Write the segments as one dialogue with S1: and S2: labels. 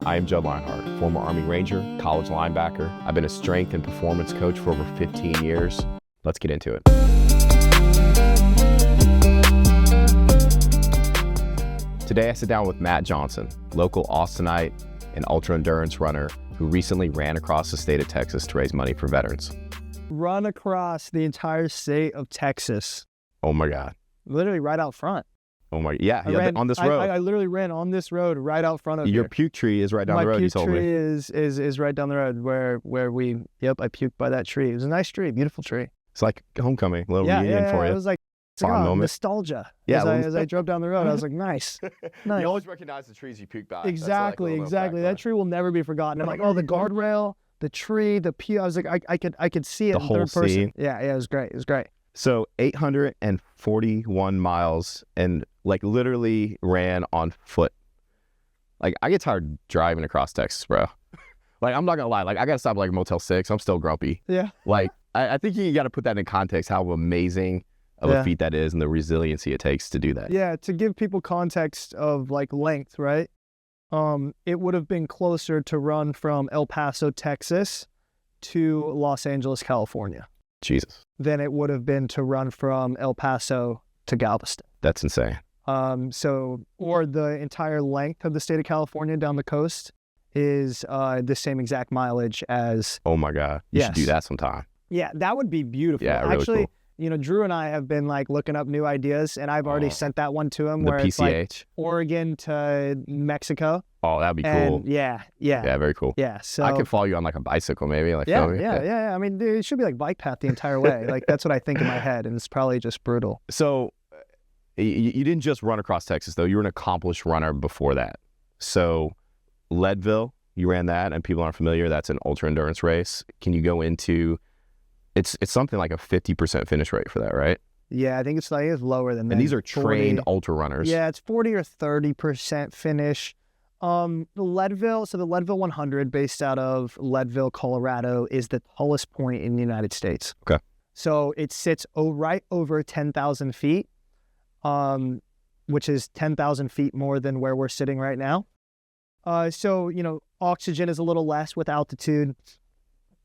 S1: I am Judd, former Army Ranger, college linebacker. I've been a strength and performance coach for over 15 years. Let's get into it. Today I sit down with Matt Johnson, local Austinite and ultra-endurance runner who recently ran across the state of Texas to raise money for veterans.
S2: Run across the entire state of Texas.
S1: Oh my God.
S2: Literally right out front.
S1: Oh my, yeah,
S2: on
S1: this road.
S2: I literally ran on this road right out front of
S1: Your
S2: here.
S1: puke tree is right down the road, you told me.
S2: My puke tree is right down the road where we, I puked by that tree. It was a nice tree, beautiful tree.
S1: It's like homecoming, a little reunion for you.
S2: It was like nostalgia.
S1: Yeah,
S2: as I drove down the road, I was like, nice.
S1: You always recognize the trees you puked by.
S2: Exactly. That tree will never be forgotten. I'm like, oh, the guardrail, the tree, the pew. I was like, I could see it
S1: the
S2: in
S1: whole
S2: third person.
S1: Scene.
S2: Yeah, it was great. It was great.
S1: So 841 miles and like literally ran on foot. Like I get tired driving across Texas, bro. Like I'm not gonna lie, like I gotta stop like Motel 6. I'm still grumpy.
S2: Yeah.
S1: Like I think you gotta put that in context, how amazing of a feat that is and the resiliency it takes to do that.
S2: Yeah, to give people context of like length, right? It would have been closer to run from El Paso, Texas to Los Angeles, California.
S1: Jesus.
S2: Than it would have been to run from El Paso to Galveston.
S1: That's insane.
S2: Or the entire length of the state of California down the coast is the same exact mileage as...
S1: Oh my God. You should do that sometime.
S2: Yeah, that would be beautiful.
S1: Yeah, really
S2: actually,
S1: cool.
S2: You know, Drew and I have been like looking up new ideas, and I've already sent that one to him where
S1: PCH.
S2: it's like Oregon to Mexico.
S1: Oh, that'd be cool.
S2: Yeah,
S1: very cool.
S2: Yeah, so
S1: I could follow you on like a bicycle, maybe. Like
S2: yeah. I mean, it should be like bike path the entire way. Like that's what I think in my head, and it's probably just brutal.
S1: So, you didn't just run across Texas though. You were an accomplished runner before that. So, Leadville, you ran that, and people aren't familiar. That's an ultra endurance race. Can you go into? It's something like a 50% finish rate for that, right?
S2: Yeah, I think it's lower than that.
S1: And these are trained ultra runners.
S2: Yeah, it's 40 or 30% finish. The Leadville 100, based out of Leadville, Colorado, is the tallest point in the United States.
S1: Okay. So
S2: it sits right over 10,000 feet, which is 10,000 feet more than where we're sitting right now. So, you know, oxygen is a little less with altitude.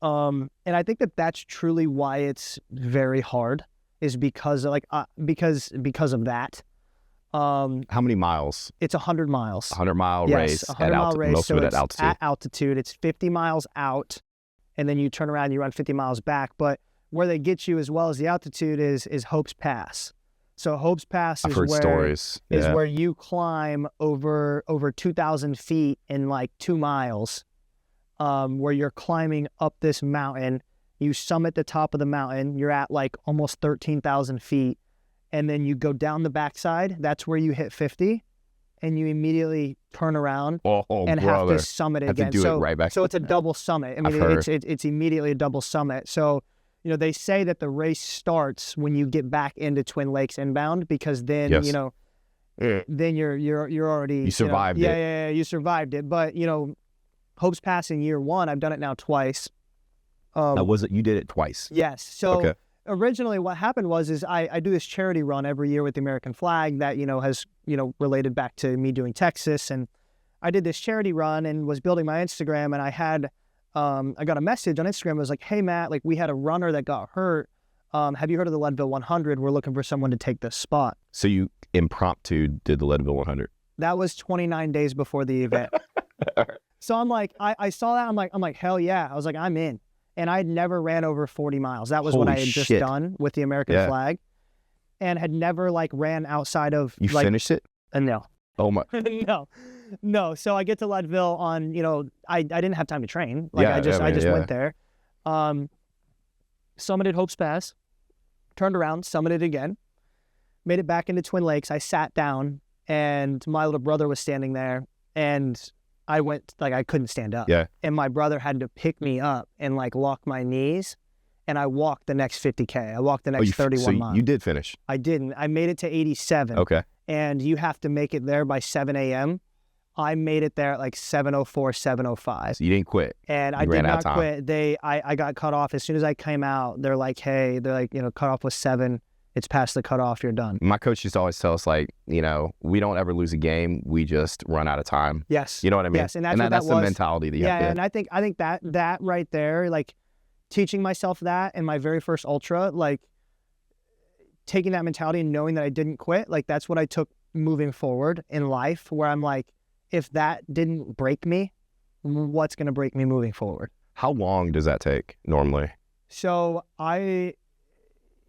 S2: And I think that's truly why it's very hard, is because of that.
S1: How many miles?
S2: It's 100 miles.
S1: 100-mile race.
S2: 100-mile race.
S1: Most of it at altitude.
S2: At altitude, it's 50 miles out, and then you turn around and you run 50 miles back. But where they get you as well as the altitude is Hope's Pass. So Hope's Pass is where you climb over 2,000 feet in like 2 miles. Where you're climbing up this mountain, you summit the top of the mountain, you're at like almost 13,000 feet, and then you go down the backside, that's where you hit 50, and you immediately turn around and have to summit it again.
S1: It right back.
S2: So it's a double summit. I mean, it's immediately a double summit. So, you know, they say that the race starts when you get back into Twin Lakes inbound, because then, you know, then you're already...
S1: You survived it.
S2: Yeah, you survived it. But, you know, Hope's Pass in year 1, I've done it now twice.
S1: You did it twice?
S2: Yes. So originally what happened was I do this charity run every year with the American flag that, you know, has, you know, related back to me doing Texas. And I did this charity run and was building my Instagram, and I had, I got a message on Instagram. It was like, hey, Matt, like we had a runner that got hurt. Have you heard of the Leadville 100? We're looking for someone to take this spot.
S1: So you impromptu did the Leadville 100?
S2: That was 29 days before the event. So I'm like, I saw that. I'm like, hell yeah. I was like, I'm in. And I'd never ran over 40 miles. That was what I had just done with the American flag, and had never like ran outside of.
S1: You finished it?
S2: No.
S1: Oh my.
S2: No. So I get to Leadville on, you know, I didn't have time to train. Like I just went there, summited Hope's Pass, turned around, summited again, made it back into Twin Lakes. I sat down, and my little brother was standing there, and I went, like, I couldn't stand up.
S1: Yeah.
S2: And my brother had to pick me up and, like, lock my knees. And I walked the next 50K. I walked the next 31 miles.
S1: You did finish?
S2: I didn't. I made it to 87.
S1: Okay.
S2: And you have to make it there by 7 a.m. I made it there at, like, 7:04, 7:05.
S1: So you didn't quit?
S2: And I did not quit. I got cut off. As soon as I came out, they're like, hey, you know, cut off was 7. It's past the cutoff, you're done.
S1: My coach used to always tell us, like, we don't ever lose a game. We just run out of time.
S2: Yes.
S1: You know what I mean?
S2: Yes, and that's
S1: the mentality that you have to.
S2: Yeah, and I think that right there, like, teaching myself that in my very first ultra, like, taking that mentality and knowing that I didn't quit, like, that's what I took moving forward in life, where I'm like, if that didn't break me, what's going to break me moving forward?
S1: How long does that take normally?
S2: So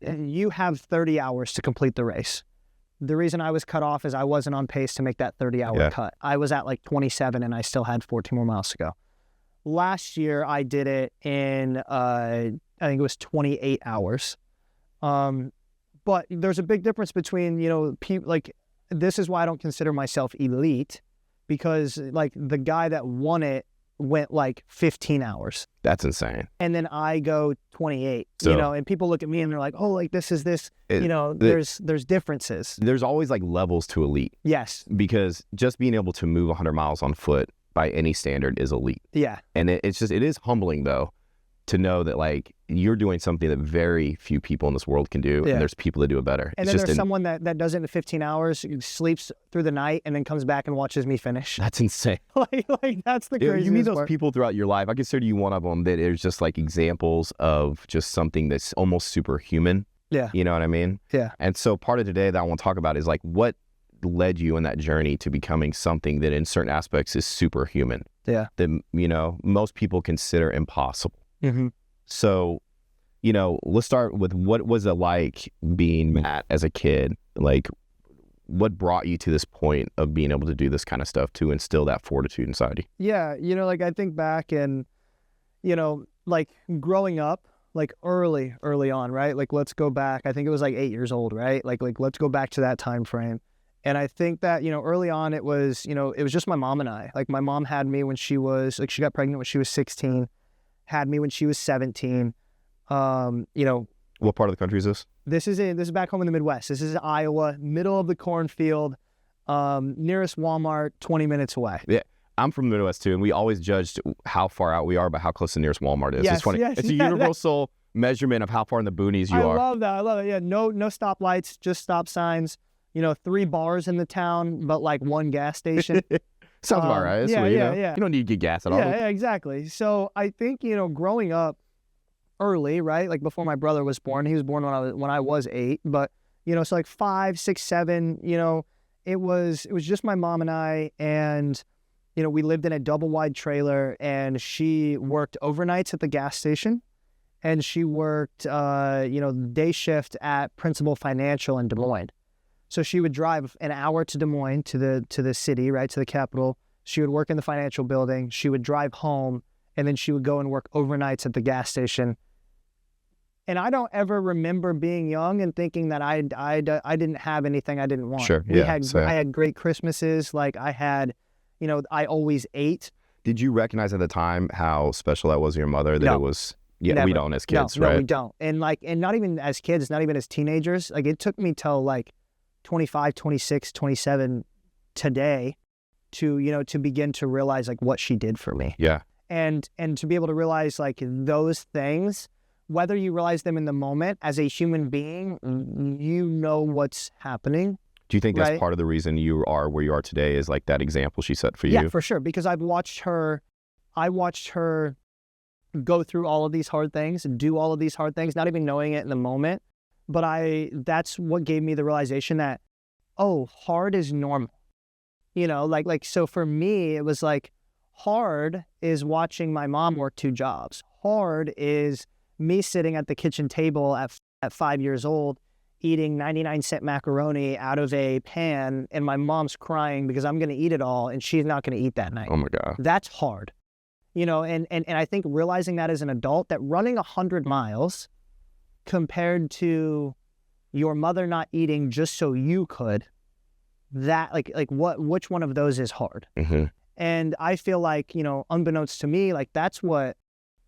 S2: you have 30 hours to complete the race. The reason I was cut off is I wasn't on pace to make that 30-hour cut. I was at like 27 and I still had 14 more miles to go. Last year I did it in, I think it was 28 hours. But there's a big difference between, people, like, this is why I don't consider myself elite, because like the guy that won it went like 15 hours.
S1: That's insane.
S2: And then I go 28, and people look at me and they're like, oh, like there's differences.
S1: There's always like levels to elite.
S2: Yes.
S1: Because just being able to move 100 miles on foot by any standard is elite.
S2: Yeah.
S1: And it is humbling though, to know that like you're doing something that very few people in this world can do, and there's people that do it better.
S2: And then there's someone that does it in 15 hours, sleeps through the night, and then comes back and watches me finish.
S1: That's insane.
S2: like that's the craziest
S1: You meet those
S2: part.
S1: people throughout your life. I consider you one of them, that is just like examples of just something that's almost superhuman.
S2: Yeah.
S1: You know what I mean?
S2: Yeah.
S1: And so part of today that I want to talk about is like what led you in that journey to becoming something that in certain aspects is superhuman.
S2: Yeah.
S1: That, most people consider impossible.
S2: Mm-hmm.
S1: So, let's start with what was it like being Matt as a kid? Like, what brought you to this point of being able to do this kind of stuff to instill that fortitude inside you?
S2: Yeah, like I think back and, like growing up, like early on, right? Like let's go back. I think it was like 8 years old, right? Like let's go back to that time frame. And I think that, early on it was just my mom and I. Like my mom had me when she was, like she got pregnant when she was 16. Had me when she was 17.
S1: What part of the country is this?
S2: This is back home in the Midwest. This is Iowa, middle of the cornfield, nearest Walmart, 20 minutes away.
S1: Yeah, I'm from the Midwest too, and we always judged how far out we are by how close the nearest Walmart is.
S2: Yes,
S1: it's funny.
S2: yes,
S1: it's a universal measurement of how far in the boonies you are.
S2: I love that. Yeah, no stoplights, just stop signs. 3 bars in the town, but like 1 gas station.
S1: Sounds about right.
S2: Yeah.
S1: You don't need to get gas at all.
S2: Yeah, exactly. So I think, growing up early, right? Like before my brother was born. He was born when I was 8. But, so like 5, 6, 7, it was just my mom and I. And, we lived in a double wide trailer, and she worked overnights at the gas station. And she worked, day shift at Principal Financial in Des Moines. So she would drive an hour to Des Moines, to the city, right, to the capital. She would work in the financial building. She would drive home, and then she would go and work overnights at the gas station. And I don't ever remember being young and thinking that I didn't have anything I didn't want.
S1: Sure, yeah.
S2: I had great Christmases. Like I had, I always ate.
S1: Did you recognize at the time how special that was to your mother? That it was. Yeah,
S2: never.
S1: We don't as kids,
S2: right?
S1: No,
S2: we don't. And not even as kids, not even as teenagers. Like it took me till like 25, 26, 27 today to begin to realize like what she did for me.
S1: Yeah.
S2: And to be able to realize like those things, whether you realize them in the moment as a human being, what's happening.
S1: Do you think that's part of the reason you are where you are today, is like that example she set for you?
S2: Yeah, for sure. Because I watched her go through all of these hard things, do all of these hard things, not even knowing it in the moment. But that's what gave me the realization that, hard is normal. So for me, it was like, hard is watching my mom work 2 jobs. Hard is me sitting at the kitchen table at 5 years old, eating 99-cent macaroni out of a pan, and my mom's crying because I'm going to eat it all, and she's not going to eat that night.
S1: Oh my God.
S2: That's hard. And I think realizing that as an adult, that running 100 miles compared to your mother not eating just so you could, that which one of those is hard?
S1: Mm-hmm.
S2: And I feel like, unbeknownst to me, like that's what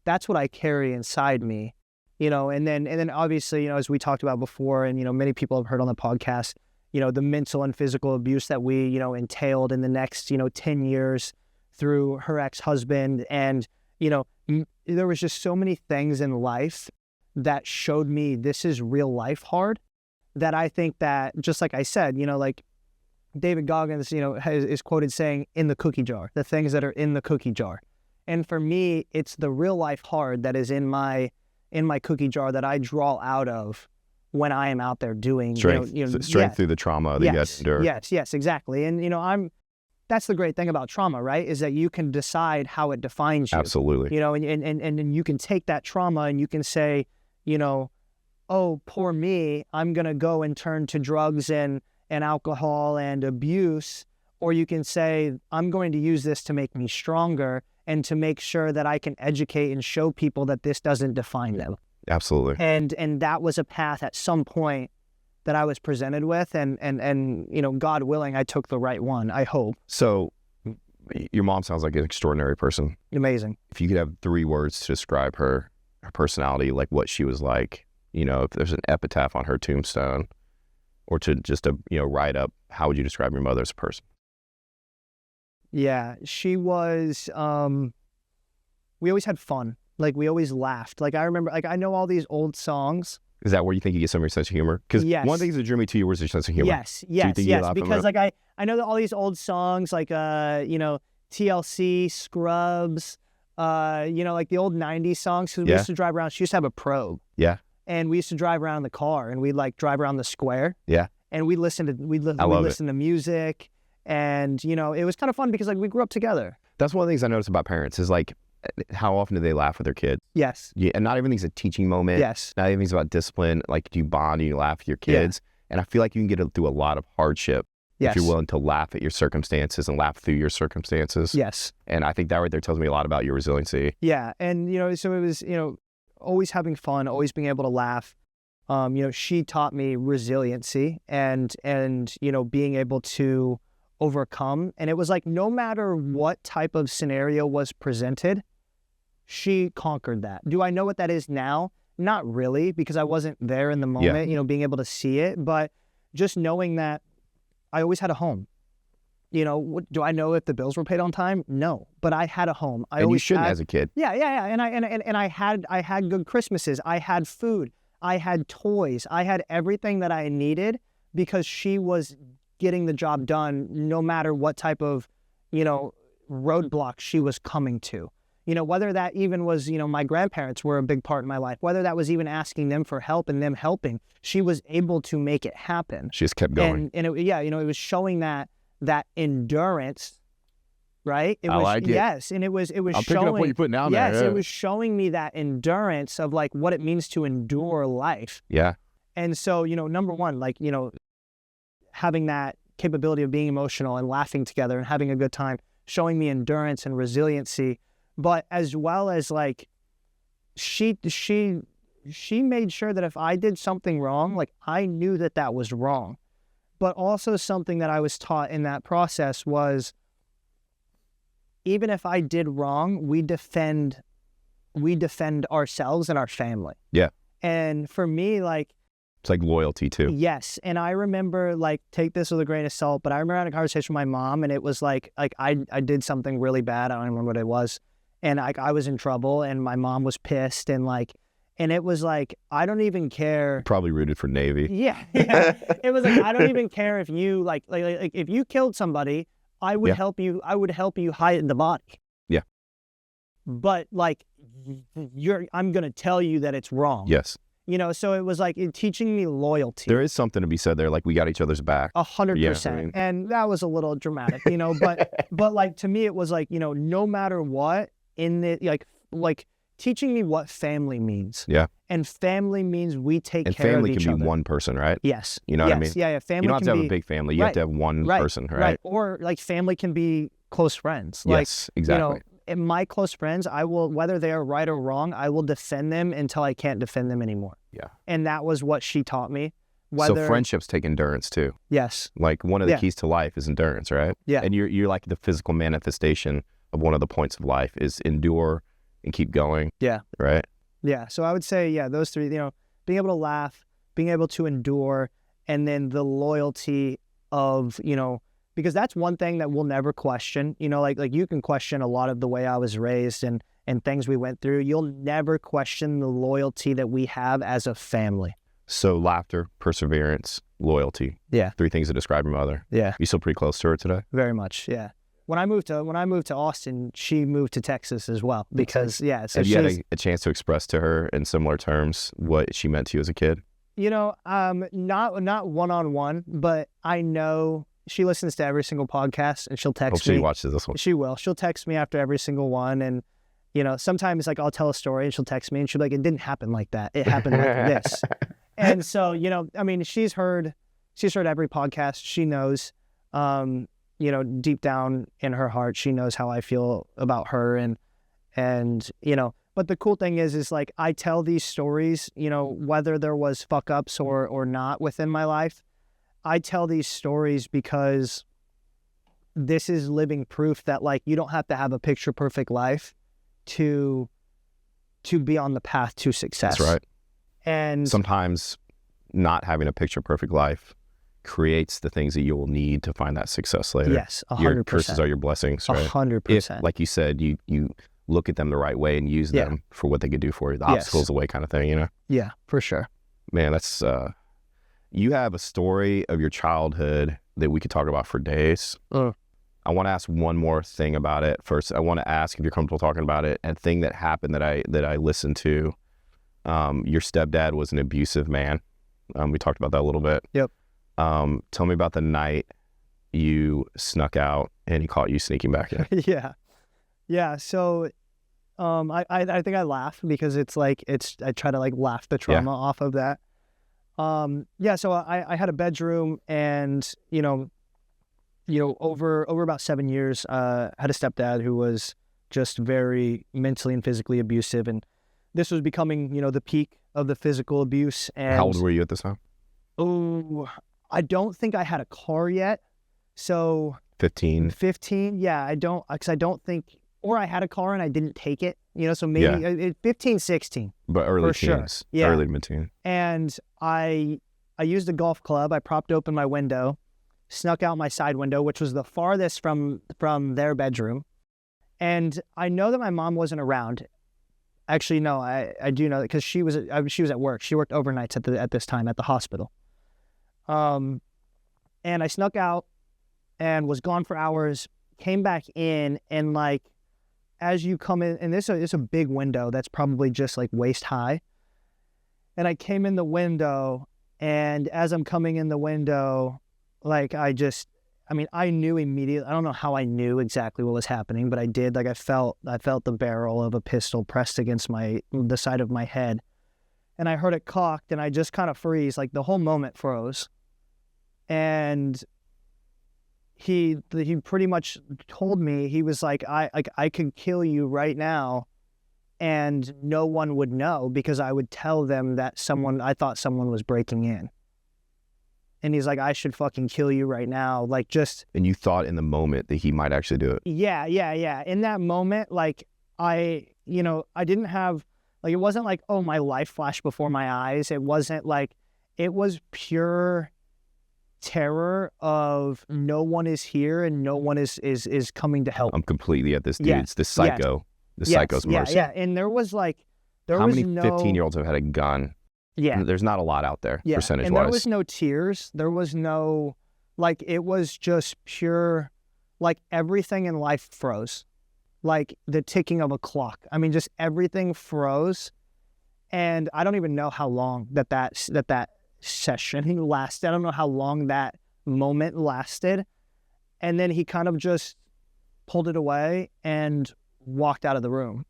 S2: I carry inside me, and then obviously, as we talked about before, and, many people have heard on the podcast, the mental and physical abuse that we, entailed in the next, 10 years through her ex-husband. And, there was just so many things in life that showed me this is real life hard, that I think that, just like I said, like David Goggins, is quoted saying, in the cookie jar, the things that are in the cookie jar. And for me, it's the real life hard that is in my cookie jar that I draw out of when I am out there doing
S1: strength through the trauma that you had to endure.
S2: Yes, exactly. And that's the great thing about trauma, right? Is that you can decide how it defines you.
S1: Absolutely.
S2: And you can take that trauma and you can say, oh, poor me, I'm gonna go and turn to drugs and alcohol and abuse. Or you can say, I'm going to use this to make me stronger and to make sure that I can educate and show people that this doesn't define them.
S1: Absolutely.
S2: And that was a path at some point that I was presented with, and God willing, I took the right one, I hope.
S1: So your mom sounds like an extraordinary person.
S2: Amazing.
S1: If you could have 3 words to describe her personality, like what she was like, if there's an epitaph on her tombstone, or to just write up, how would you describe your mother as a person?
S2: Yeah, she was, we always had fun. Like, we always laughed. Like, I remember, I know all these old songs.
S1: Is that where you think you get some of your sense of humor? Because one of the things that drew me to you was your sense of humor.
S2: Yes. Because, I know that all these old songs, like, TLC, Scrubs, like the old 90s songs. Because we used to drive around. She used to have a Probe.
S1: Yeah.
S2: And we used to drive around in the car, and we'd, drive around the square.
S1: Yeah.
S2: And we'd listen to music. And, it was kind of fun because, we grew up together.
S1: That's one of the things I noticed about parents is, how often do they laugh with their kids?
S2: Yes.
S1: Yeah, and not everything's a teaching moment.
S2: Yes.
S1: Not everything's about discipline. Do you bond and you laugh with your kids? Yeah. And I feel like you can get through a lot of hardship if you're willing to laugh at your circumstances and laugh through your circumstances.
S2: Yes.
S1: And I think that right there tells me a lot about your resiliency.
S2: Yeah. And, so it was, always having fun, always being able to laugh. She taught me resiliency and being able to overcome. And it was no matter what type of scenario was presented, she conquered that. Do I know what that is now? Not really, because I wasn't there in the moment, being able to see it, but just knowing that I always had a home. Do I know if the bills were paid on time? No, but I had a home.
S1: You shouldn't as a kid.
S2: Yeah. And I had good Christmases. I had food. I had toys. I had everything that I needed because she was getting the job done no matter what type of, roadblock she was coming to. Whether that even was, my grandparents were a big part in my life, whether that was even asking them for help and them helping, she was able to make it happen.
S1: She just kept going.
S2: And it was showing that endurance, right?
S1: I like it.
S2: Yes, and it was
S1: I'm
S2: showing.
S1: Picking up what you're putting down there.
S2: Yes, it was showing me that endurance of what it means to endure life.
S1: Yeah.
S2: And so, number one, having that capability of being emotional and laughing together and having a good time, showing me endurance and resiliency. But as well as she made sure that if I did something wrong, I knew that was wrong. But also something that I was taught in that process was, even if I did wrong, we defend ourselves and our family. Yeah. And for me,
S1: it's loyalty too.
S2: Yes. And I remember, take this with a grain of salt, but I remember having a conversation with my mom, and it was I did something really bad. I don't remember what it was. And I was in trouble, and my mom was pissed, and it was I don't even care.
S1: Probably rooted for Navy.
S2: Yeah. It was I don't even care if you if you killed somebody, I would help you. I would help you hide the body.
S1: Yeah.
S2: But I'm gonna tell you that it's wrong.
S1: Yes.
S2: So it was teaching me loyalty.
S1: There is something to be said there, we got each other's back.
S2: 100%. And that was a little dramatic, but to me it was no matter what in the, teaching me what family means.
S1: Yeah.
S2: And family means we take care of each other.
S1: And family can be one person, right?
S2: Yes.
S1: You know what I mean?
S2: Yeah. Family
S1: you don't have to have a big family. You have to have one person, right?
S2: Right. Or family can be close friends.
S1: Yes, exactly.
S2: And my close friends, I will, whether they are right or wrong, I will defend them until I can't defend them anymore.
S1: Yeah.
S2: And that was what she taught me.
S1: So friendships take endurance too.
S2: Yes.
S1: One of the keys to life is endurance, right?
S2: Yeah.
S1: And you're the physical manifestation of one of the points of life is endure and keep going.
S2: Yeah.
S1: Right?
S2: Yeah. So I would say, those three, being able to laugh, being able to endure, and then the loyalty of, because that's one thing that we'll never question. You can question a lot of the way I was raised and things we went through. You'll never question the loyalty that we have as a family.
S1: So laughter, perseverance, loyalty.
S2: Yeah.
S1: 3 things that describe your mother.
S2: Yeah.
S1: You still pretty close to her today?
S2: Very much. Yeah. When I moved to Austin, she moved to Texas as well because So
S1: have you had a chance to express to her in similar terms what she meant to you as a kid?
S2: Not one-on-one, but I know she listens to every single podcast and she'll text me.
S1: She watches this one.
S2: She will. She'll text me after every single one, and sometimes like I'll tell a story and she'll text me and she'll be like, "It didn't happen like that. It happened like this." And so she's heard every podcast. She knows. Deep down in her heart, she knows how I feel about her, and but the cool thing is like I tell these stories, whether there was fuck ups or not within my life, I tell these stories because this is living proof that like you don't have to have a picture perfect life to be on the path to success.
S1: That's right.
S2: And
S1: sometimes not having a picture perfect life creates the things that you will need to find that success later.
S2: Yes, 100%.
S1: Your curses are your blessings, right?
S2: 100%.
S1: If, like you said, you look at them the right way and use them for what they could do for you. The obstacles away kind of thing,
S2: Yeah, for sure.
S1: Man, that's you have a story of your childhood that we could talk about for days. I want to ask one more thing about it. First, I want to ask if you're comfortable talking about it. A thing that happened that I listened to. Your stepdad was an abusive man. We talked about that a little bit.
S2: Yep.
S1: Tell me about the night you snuck out and he caught you sneaking back in.
S2: Yeah. So, I think I laugh because I try to like laugh the trauma off of that. So I had a bedroom and, over about 7 years, had a stepdad who was just very mentally and physically abusive. And this was becoming, the peak of the physical abuse. And
S1: how old were you at this time?
S2: Oh, I don't think I had a car yet. So
S1: 15.
S2: Yeah. Because I don't think, or I had a car and I didn't take it, so maybe 15, 16.
S1: But early teens.
S2: Sure. Yeah.
S1: Early mid-teen.
S2: And I used a golf club. I propped open my window, snuck out my side window, which was the farthest from their bedroom. And I know that my mom wasn't around. Actually, no, I do know that because she was at work. She worked overnights at this time at the hospital. And I snuck out and was gone for hours, came back in, and like, as you come in, and it's a big window that's probably just like waist high. And I came in the window, and as I'm coming in the window, like I knew immediately. I don't know how I knew exactly what was happening, but I did. Like I felt the barrel of a pistol pressed against the side of my head. And I heard it cocked, and I just kind of freeze. Like the whole moment froze. And he pretty much told me, he was like, I could kill you right now, and no one would know because I would tell them that I thought someone was breaking in. And he's like, I should fucking kill you right now. Like just.
S1: And you thought in the moment that he might actually do it.
S2: Yeah. In that moment, like I didn't have, like, it wasn't like, oh, my life flashed before my eyes. It wasn't like, it was pure terror of no one is here and no one is coming to help.
S1: I'm completely at this dude's, this psycho, psycho's mercy.
S2: Yeah. And there was like,
S1: how many 15-year-olds have had a gun?
S2: Yeah.
S1: There's not a lot out there, percentage-wise.
S2: And there was no tears. There was no, like, it was just pure, like, everything in life froze. Like, the ticking of a clock. I mean, just everything froze. And I don't even know how long that session lasted. I don't know how long that moment lasted. And then he kind of just pulled it away and walked out of the room.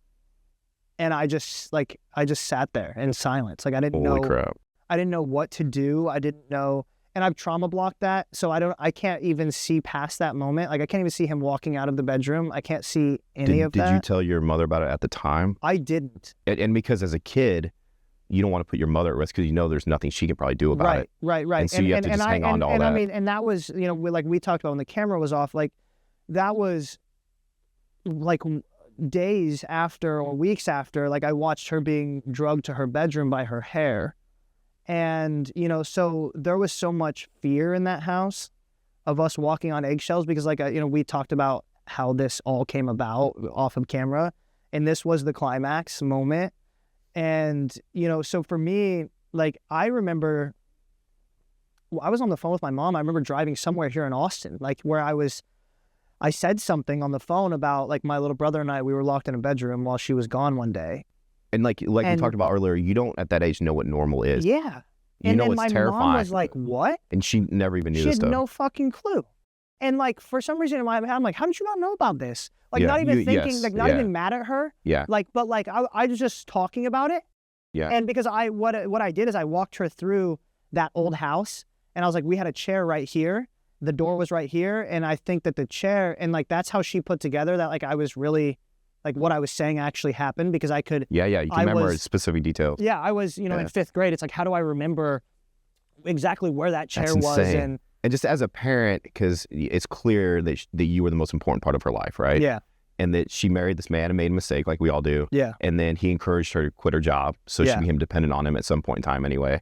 S2: And I just sat there in silence. Like I didn't know.
S1: Holy crap.
S2: I didn't know what to do. I didn't know. And I've trauma blocked that. So I can't even see past that moment. Like I can't even see him walking out of the bedroom. I can't see any of that.
S1: Did you tell your mother about it at the time?
S2: I didn't.
S1: And because as a kid, you don't want to put your mother at risk because there's nothing she can probably do about it.
S2: Right.
S1: And so you have to just hang on to all that.
S2: I mean, and that was, we talked about when the camera was off, like that was like days after or weeks after, like I watched her being drugged to her bedroom by her hair. And, so there was so much fear in that house of us walking on eggshells because like, we talked about how this all came about off of camera, and this was the climax moment. And, so for me, like, I remember I was on the phone with my mom. I remember driving somewhere here in Austin, like where I said something on the phone about like my little brother and I, we were locked in a bedroom while she was gone one day.
S1: And like we talked about earlier, you don't at that age know what normal is.
S2: Yeah.
S1: You know it's terrifying.
S2: My mom was like, what?
S1: And she never even knew this stuff.
S2: She had no fucking clue. And like, for some reason in my head, I'm like, how did you not know about this? Like, not even thinking, like, not even mad at her.
S1: Yeah.
S2: Like, but like, I was just talking about it.
S1: Yeah.
S2: And because what I did is I walked her through that old house, and I was like, we had a chair right here. The door was right here. And I think that the chair, and like, that's how she put together that like I was really, like what I was saying actually happened, because I could.
S1: Yeah, you can remember specific details.
S2: Yeah, I was, in 5th grade. It's like, how do I remember exactly where that chair was?
S1: And just as a parent, because it's clear that you were the most important part of her life, right?
S2: Yeah.
S1: And that she married this man and made a mistake, like we all do.
S2: Yeah.
S1: And then he encouraged her to quit her job, so she became dependent on him at some point in time anyway.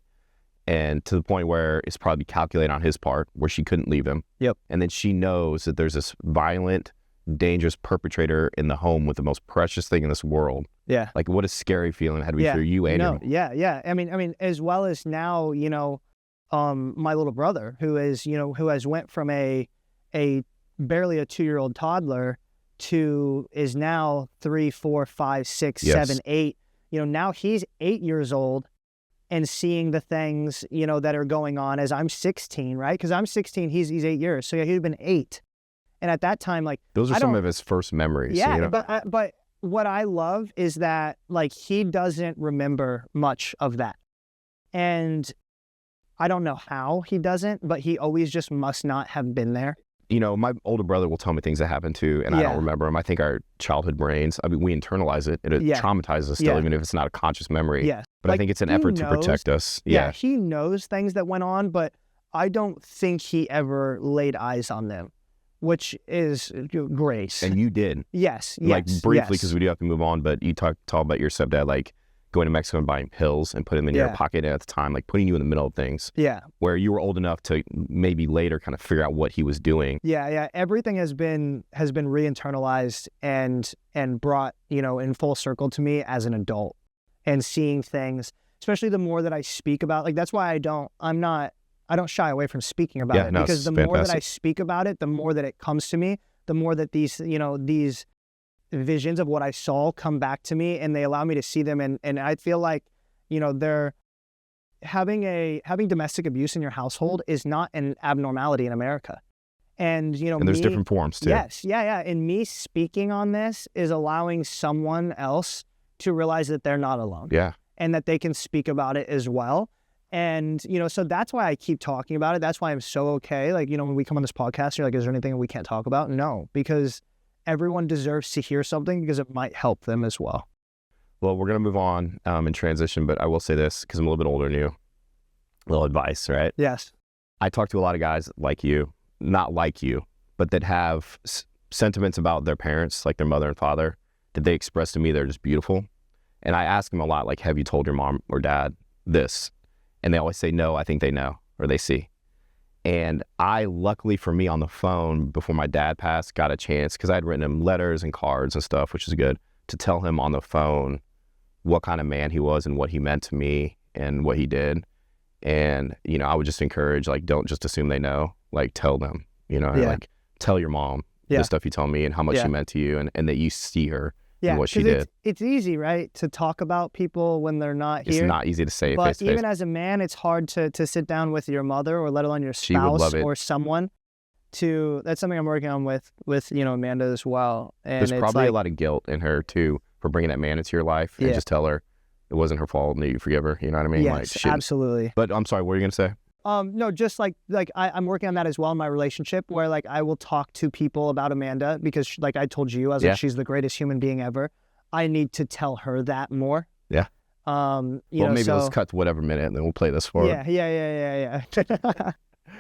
S1: And to the point where it's probably calculated on his part, where she couldn't leave him.
S2: Yep.
S1: And then she knows that there's this violent, dangerous perpetrator in the home with the most precious thing in this world.
S2: Yeah.
S1: Like, what a scary feeling it had to be for you and him.
S2: Yeah. I mean, as well as now, my little brother, who has went from a barely a 2-year-old toddler to is now 3, 4, 5, 6, 7, 8. Now he's 8 years old and seeing the things, that are going on as I'm 16, right? Because I'm 16, he's 8 years. So yeah, he'd been 8. And at that time, like,
S1: those are some of his first memories.
S2: Yeah, but what I love is that, like, he doesn't remember much of that. And I don't know how he doesn't, but he always just must not have been there.
S1: My older brother will tell me things that happened too, and I don't remember them. I think our childhood brains, we internalize it, and it traumatizes us still, even if it's not a conscious memory.
S2: Yeah.
S1: But I think it's an effort to protect us.
S2: Yeah, he knows things that went on, but I don't think he ever laid eyes on them, which is grace.
S1: And you did.
S2: Yes.
S1: Like, briefly, because we do have to move on, but you talk about your stepdad, like, going to Mexico and buying pills and putting them in your pocket at the time, like putting you in the middle of things. Yeah. Where you were old enough to maybe later kind of figure out what he was doing.
S2: Yeah. Everything has been re-internalized and brought, in full circle to me as an adult, and seeing things, especially the more that I speak about, like, that's why I don't shy away from speaking about it, because the more that I speak about it, the more that it comes to me, the more that these visions of what I saw come back to me, and they allow me to see them. And I feel like, they're having domestic abuse in your household is not an abnormality in America. And,
S1: and there's different forms too.
S2: Yes. Yeah. And me speaking on this is allowing someone else to realize that they're not alone.
S1: Yeah.
S2: And that they can speak about it as well. And, so that's why I keep talking about it. That's why I'm so okay. Like, when we come on this podcast, you're like, is there anything that we can't talk about? No, because everyone deserves to hear something, because it might help them as well.
S1: Well, we're going to move on and transition, but I will say this, because I'm a little bit older than you. A little advice, right?
S2: Yes.
S1: I talk to a lot of guys like you, not like you, but that have sentiments about their parents, like their mother and father, that they express to me. They're just beautiful. And I ask them a lot, like, have you told your mom or dad this? And they always say, no, I think they know, or they see. And I, luckily for me, on the phone before my dad passed, got a chance, because I had written him letters and cards and stuff, which is good, to tell him on the phone what kind of man he was and what he meant to me and what he did. And, I would just encourage, like, don't just assume they know, like, tell them, like, tell your mom the stuff you tell me and how much she meant to you, and that you see her and what she did.
S2: It's easy, right, to talk about people when they're not here.
S1: It's not easy to say
S2: but
S1: face-to-face.
S2: Even as a man, it's hard to sit down with your mother, or let alone your spouse or someone. That's something I'm working on with Amanda as well. And
S1: there's probably a lot of guilt in her too for bringing that man into your life, and just tell her it wasn't her fault and that you forgive her. You know what I mean?
S2: Yes, absolutely.
S1: But I'm sorry, what were you gonna say?
S2: No, just like I'm working on that as well in my relationship, where like I will talk to people about Amanda, because like I told you, I was like, she's the greatest human being ever. I need to tell her that more.
S1: Yeah. Maybe let's cut to whatever minute and then we'll play this forward.
S2: Yeah.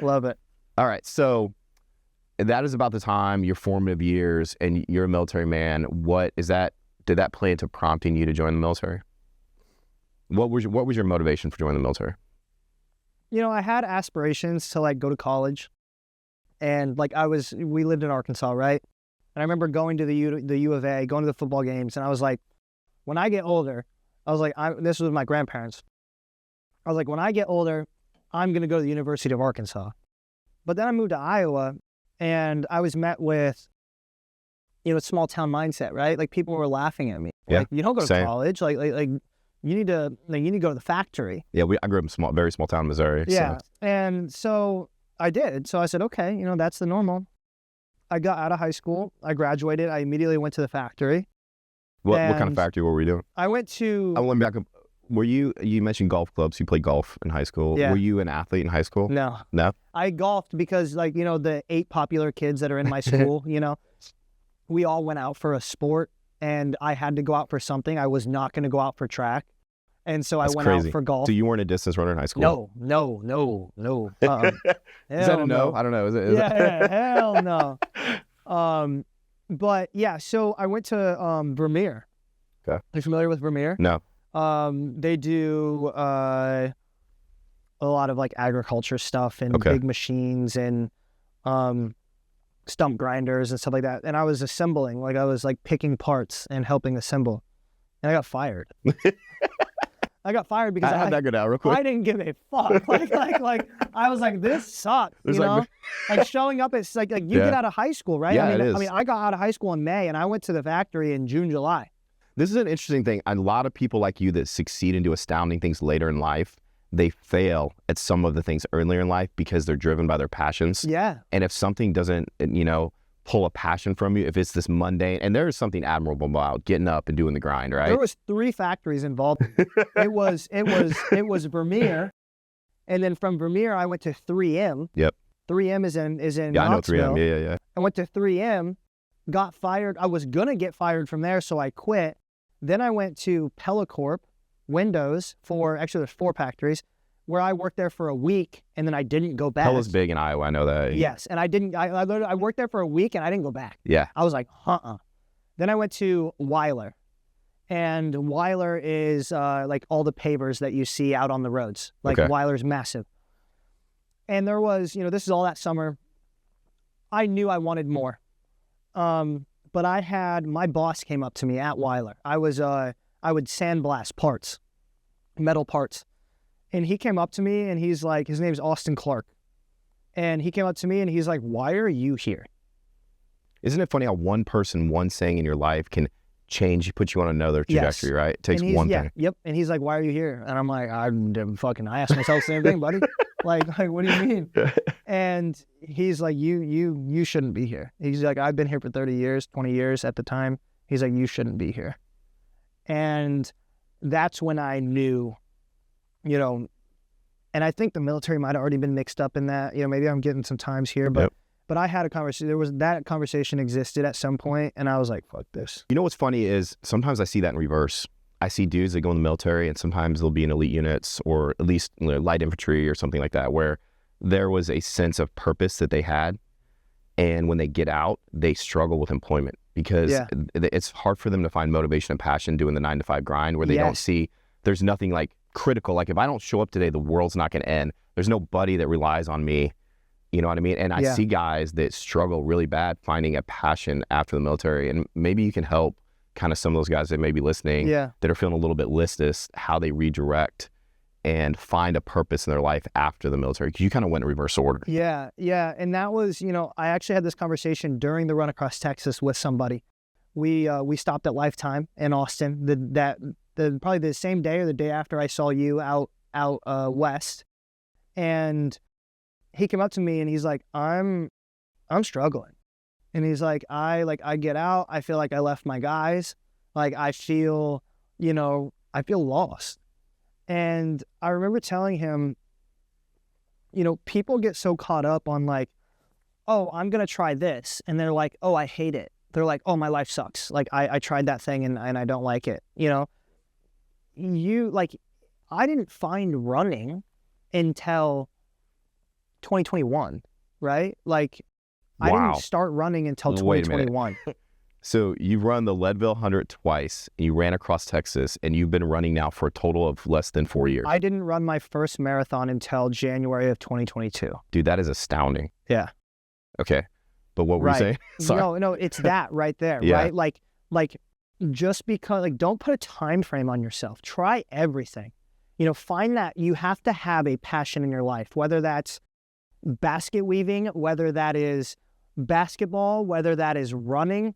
S2: Love it.
S1: All right. So that is about the time, your formative years, and you're a military man. What is that? Did that play into prompting you to join the military? What was your motivation for joining the military?
S2: I had aspirations to like go to college, and like we lived in Arkansas, right? And I remember going to the U of A, going to the football games, and I was like, when I get older, I was like, this was my grandparents. I was like, when I get older, I'm going to go to the University of Arkansas. But then I moved to Iowa, and I was met with, small town mindset, right? Like, people were laughing at me.
S1: Yeah,
S2: like, you don't go to college. Like you need to go to the factory.
S1: Yeah, I grew up in very small town Missouri.
S2: Yeah,
S1: so.
S2: And so I did. So I said, okay, that's the normal. I got out of high school. I graduated. I immediately went to the factory.
S1: What kind of factory were we doing?
S2: I went to...
S1: I went back up. You mentioned golf clubs. You played golf in high school.
S2: Yeah.
S1: Were you an athlete in high school?
S2: No.
S1: No?
S2: I golfed because, the 8 popular kids that are in my school, we all went out for a sport, and I had to go out for something. I was not going to go out for track. And so I went out for golf.
S1: So you weren't a distance runner in high school?
S2: No.
S1: Is that a no? I don't know.
S2: Hell no. But yeah, so I went to Vermeer.
S1: Okay.
S2: Are you familiar with Vermeer?
S1: No.
S2: They do a lot of like agriculture stuff and big machines and stump grinders and stuff like that. And I was assembling, like I was like picking parts and helping assemble. And I got fired. I got fired because
S1: how'd that go down real quick?
S2: I didn't give a fuck. Like I was like, this sucks. Like showing up, it's like you get out of high school, right?
S1: Yeah,
S2: it is.
S1: I mean,
S2: I got out of high school in May, and I went to the factory in June, July.
S1: This is an interesting thing. A lot of people like you that succeed and do astounding things later in life, they fail at some of the things earlier in life because they're driven by their passions.
S2: Yeah.
S1: And if something doesn't, pull a passion from you, if it's this mundane, and there is something admirable about getting up and doing the grind, right?
S2: There was 3 factories involved. It was Vermeer, and then from Vermeer I went to 3M.
S1: Yep.
S2: 3M is in
S1: Yeah,
S2: Knoxville.
S1: I know 3M. Yeah.
S2: I went to 3M, got fired. I was gonna get fired from there, so I quit. Then I went to Pellicorp Windows there's 4 factories, where I worked there for a week, and then I didn't go back.
S1: Pella's big in Iowa, I know that.
S2: Yes, and I worked there for a week, and I didn't go back.
S1: Yeah.
S2: I was like, Then I went to Weiler, and Weiler is like all the pavers that you see out on the roads. Like Weiler's massive. And there was, this is all that summer. I knew I wanted more. But my boss came up to me at Weiler. I would sandblast parts, metal parts. And he came up to me, and he's like, his name's Austin Clark. And he came up to me, and he's like, why are you here?
S1: Isn't it funny how one person, one saying in your life can change, put you on another trajectory, right? It takes one thing.
S2: Yep. And he's like, why are you here? And I'm like, I asked myself the same thing, buddy. like, what do you mean? And he's like, you shouldn't be here. He's like, I've been here for 30 years, 20 years at the time. He's like, you shouldn't be here. And that's when I knew, and I think the military might have already been mixed up in that. Maybe I'm getting some times here, but I had a conversation. That conversation existed at some point, and I was like, fuck this.
S1: What's funny is sometimes I see that in reverse. I see dudes that go in the military, and sometimes they'll be in elite units or at least light infantry or something like that, where there was a sense of purpose that they had. And when they get out, they struggle with employment because it's hard for them to find motivation and passion doing the 9-to-5 grind, where they don't see, there's nothing like critical. Like if I don't show up today, the world's not going to end. There's nobody that relies on me. You know what I mean? And I see guys that struggle really bad finding a passion after the military. And maybe you can help kind of some of those guys that may be listening that are feeling a little bit listless, how they redirect and find a purpose in their life after the military. Because you kind of went in reverse order.
S2: Yeah. And that was, I actually had this conversation during the run across Texas with somebody. We stopped at Lifetime in Austin. Probably the same day or the day after I saw you out west, and he came up to me and he's like, I'm struggling, and he's like, I get out, I feel like I left my guys, like I feel lost. And I remember telling him, people get so caught up on like, oh, I'm gonna try this, and they're like, oh, I hate it. They're like, oh, my life sucks. Like I tried that thing and I don't like it. I didn't find running until 2021, right? Like I didn't start running until 2021.
S1: So you've run the Leadville 100 twice, and you ran across Texas, and you've been running now for a total of less than 4 years.
S2: I didn't run my first marathon until January of 2022.
S1: Dude, that is astounding.
S2: Yeah.
S1: Okay. But what were you saying? Sorry.
S2: No, it's that right there, right? Like just because, like, don't put a time frame on yourself. Try everything. find that you have to have a passion in your life, whether that's basket weaving, whether that is basketball, whether that is running.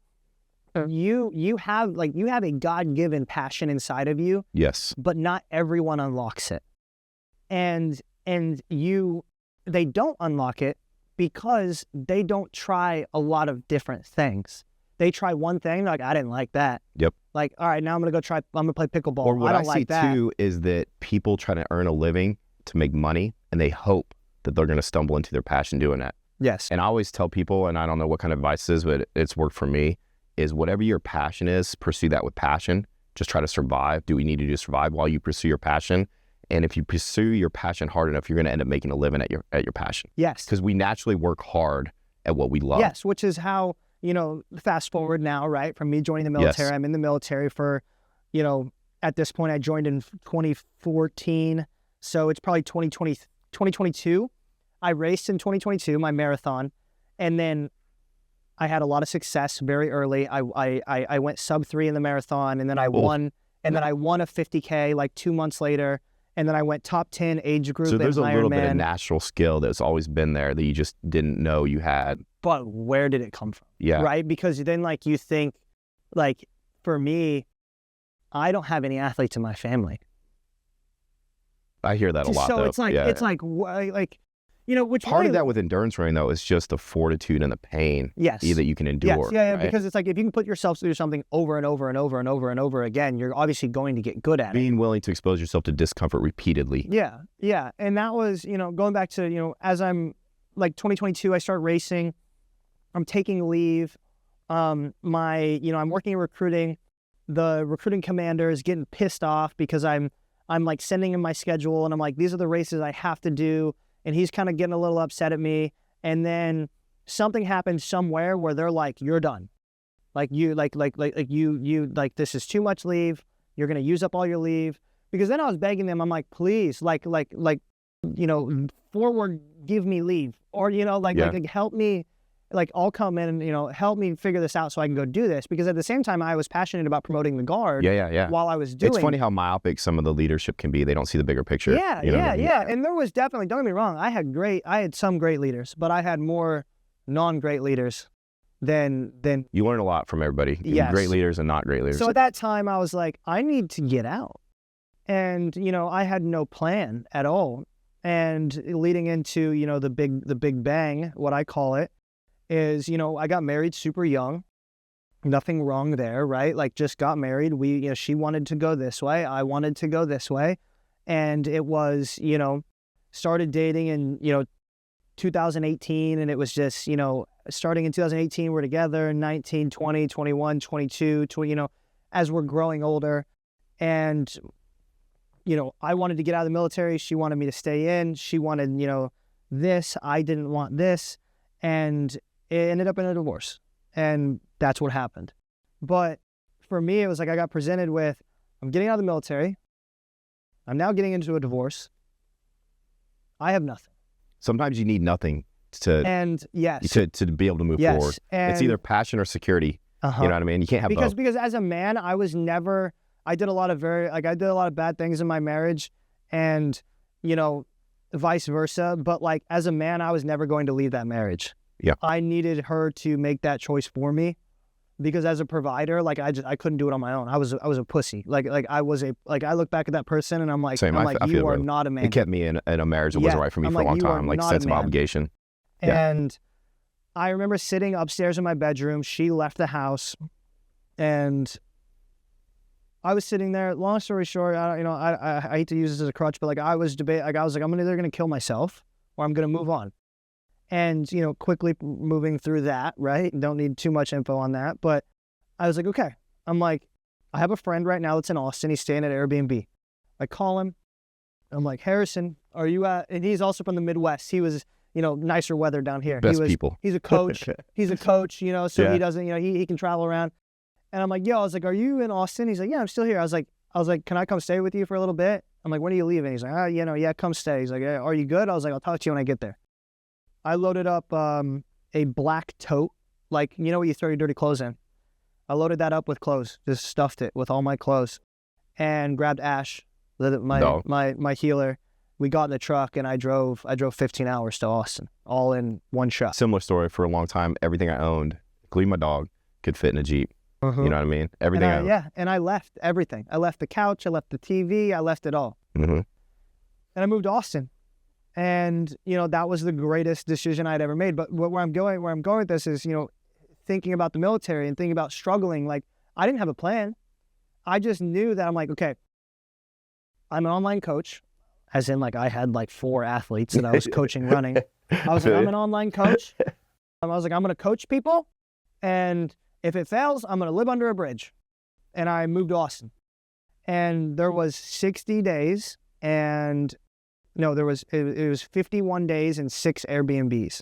S2: You have a God-given passion inside of you.
S1: Yes.
S2: But not everyone unlocks it. And they don't unlock it because they don't try a lot of different things. They try one thing, like, I didn't like that.
S1: Yep.
S2: Like, all right, now I'm going to play pickleball.
S1: Or what
S2: I don't
S1: I see too is that people try to earn a living to make money, and they hope that they're going to stumble into their passion doing that.
S2: Yes.
S1: And I always tell people, and I don't know what kind of advice it is, but it's worked for me, is whatever your passion is, pursue that with passion. Just try to survive. Do what you need to do to survive while you pursue your passion. And if you pursue your passion hard enough, you're going to end up making a living at your passion.
S2: Yes.
S1: Because we naturally work hard at what we love.
S2: Yes, which is how, fast forward now, right? From me joining the military, yes. I'm in the military for, at this point I joined in 2014. So it's probably 2022. I raced in 2022, my marathon. And then I had a lot of success very early. I went sub 3 in the marathon, and then I won. And then I won a 50K like 2 months later. And then I went top 10 age group.
S1: So there's a little bit of
S2: Ironman.
S1: natural skill that's always been there that you just didn't know you had.
S2: But where did it come from?
S1: Yeah.
S2: Right? Because then you think, for me, I don't have any athletes in my family.
S1: I hear that a lot.
S2: So
S1: though.
S2: it's which
S1: part of that with endurance running though is just the fortitude and the pain.
S2: Yes.
S1: That you can endure.
S2: Yes. Yeah.
S1: Right?
S2: Because it's like if you can put yourself through something over and over and over and over and over again, you're obviously going to get good at it.
S1: Being willing to expose yourself to discomfort repeatedly.
S2: Yeah. Yeah. And that was, going back to, as I'm 2022, I start racing. I'm taking leave. I'm working in recruiting. The recruiting commander is getting pissed off because I'm sending him my schedule, and I'm like, these are the races I have to do. And he's kind of getting a little upset at me. And then something happens somewhere where they're like, you're done. You this is too much leave. You're going to use up all your leave. Because then I was begging them. I'm like, please, forward, give me leave. Or, help me. I'll come in and, help me figure this out so I can go do this. Because at the same time, I was passionate about promoting the guard.
S1: Yeah.
S2: While I was doing.
S1: It's funny how myopic some of the leadership can be. They don't see the bigger picture.
S2: Yeah. And there was definitely, don't get me wrong, I had some great leaders, but I had more non-great leaders than.
S1: You learn a lot from everybody.
S2: Yes.
S1: Great leaders and not great leaders.
S2: So at that time, I was like, I need to get out. And, I had no plan at all. And leading into, the big bang, what I call it, is, I got married super young. Nothing wrong there, right? Just got married. She wanted to go this way. I wanted to go this way. And it was, started dating in, 2018. And it was just, starting in 2018, we're together, 19, 20, 21, 22, as we're growing older. And, I wanted to get out of the military. She wanted me to stay in. She wanted, this. I didn't want this. And it ended up in a divorce. And that's what happened. But for me, it was like I got presented with, I'm getting out of the military. I'm now getting into a divorce. I have nothing.
S1: Sometimes you need nothing to be able to move forward. And it's either passion or security. You know what I mean? You can't have both.
S2: Because as a man, I did a lot of bad things in my marriage, and, vice versa. But as a man, I was never going to leave that marriage.
S1: Yeah.
S2: I needed her to make that choice for me, because as a provider, I couldn't do it on my own. I was a pussy. I look back at that person and I'm like,
S1: Same.
S2: You are not a man.
S1: It kept me in a marriage that wasn't right for me for a long time. Sense of obligation.
S2: And I remember sitting upstairs in my bedroom. She left the house, and I was sitting there. Long story short, I hate to use this as a crutch, but I was debating. I was like, I'm either going to kill myself or I'm going to move on. And, quickly moving through that, right? Don't need too much info on that. But I was like, okay. I'm like, I have a friend right now that's in Austin. He's staying at Airbnb. I call him. I'm like, Harrison, are you at? And he's also from the Midwest. He was, nicer weather down here.
S1: People.
S2: He's a coach. He's a coach, so he doesn't, he can travel around. And I'm like, I was like, are you in Austin? He's like, yeah, I'm still here. I was like, can I come stay with you for a little bit? I'm like, when are you leaving? He's like, yeah, come stay. He's like, are you good? I was like, I'll talk to you when I get there. I loaded up a black tote, what you throw your dirty clothes in. I loaded that up with clothes, just stuffed it with all my clothes, and grabbed Ash my healer. We got in the truck and I drove 15 hours to Austin, all in one shot.
S1: Similar story for a long time. Everything I owned, including my dog, could fit in a Jeep. You know what I mean? Everything I owned.
S2: Yeah, and I left everything. I left the couch, I left the TV, I left it all. And I moved to Austin. And, that was the greatest decision I'd ever made. But where I'm going with this is, thinking about the military and thinking about struggling. Like, I didn't have a plan. I just knew that I'm like, okay, I'm an online coach. As in, like, I had like 4 athletes that I was coaching running. I was like, I'm an online coach. I was like, I'm going to coach people. And if it fails, I'm going to live under a bridge. And I moved to Austin. And there was 60 days and no, it was 51 days and 6 Airbnbs.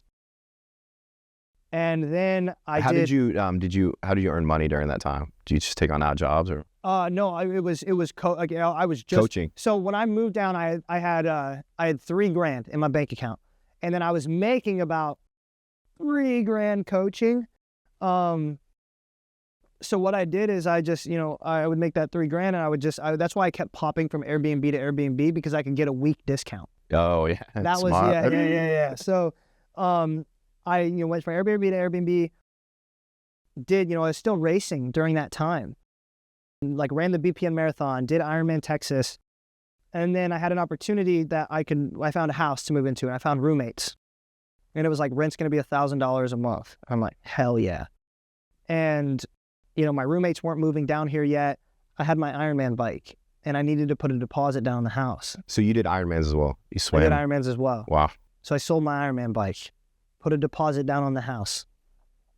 S2: And then how did you earn money during that time? Did you just take on odd jobs or? No, I was just
S1: coaching.
S2: So when I moved down, I had $3,000 in my bank account, and then I was making about $3,000 coaching. So what I did is I just, I would make that $3,000 and that's why I kept popping from Airbnb to Airbnb, because I could get a week discount.
S1: Oh yeah.
S2: That was
S1: smart.
S2: Yeah. So, I, went from Airbnb to Airbnb, I was still racing during that time. Like, ran the BPN Marathon, did Ironman Texas. And then I had an opportunity that I found a house to move into, and I found roommates. And it was like, rent's going to be $1,000 a month. I'm like, hell yeah. And, my roommates weren't moving down here yet. I had my Ironman bike, and I needed to put a deposit down on the house.
S1: So you did Ironmans as well? You swam?
S2: I did Ironmans as well.
S1: Wow.
S2: So I sold my Ironman bike, put a deposit down on the house.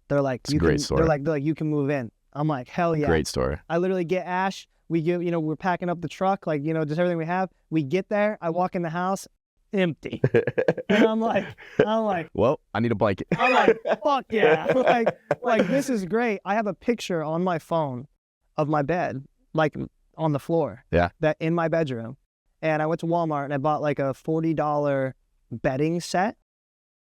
S2: They're like,
S1: great story.
S2: They're like, you can move in. I'm like, hell yeah.
S1: Great story.
S2: I literally get Ash. We get, we're packing up the truck, like, just everything we have. We get there. I walk in the house, empty. And I'm like,
S1: well, I need a blanket.
S2: I'm like, fuck yeah. like this is great. I have a picture on my phone of my bed, like on the floor.
S1: Yeah.
S2: That in my bedroom. And I went to Walmart and I bought like a $40 bedding set.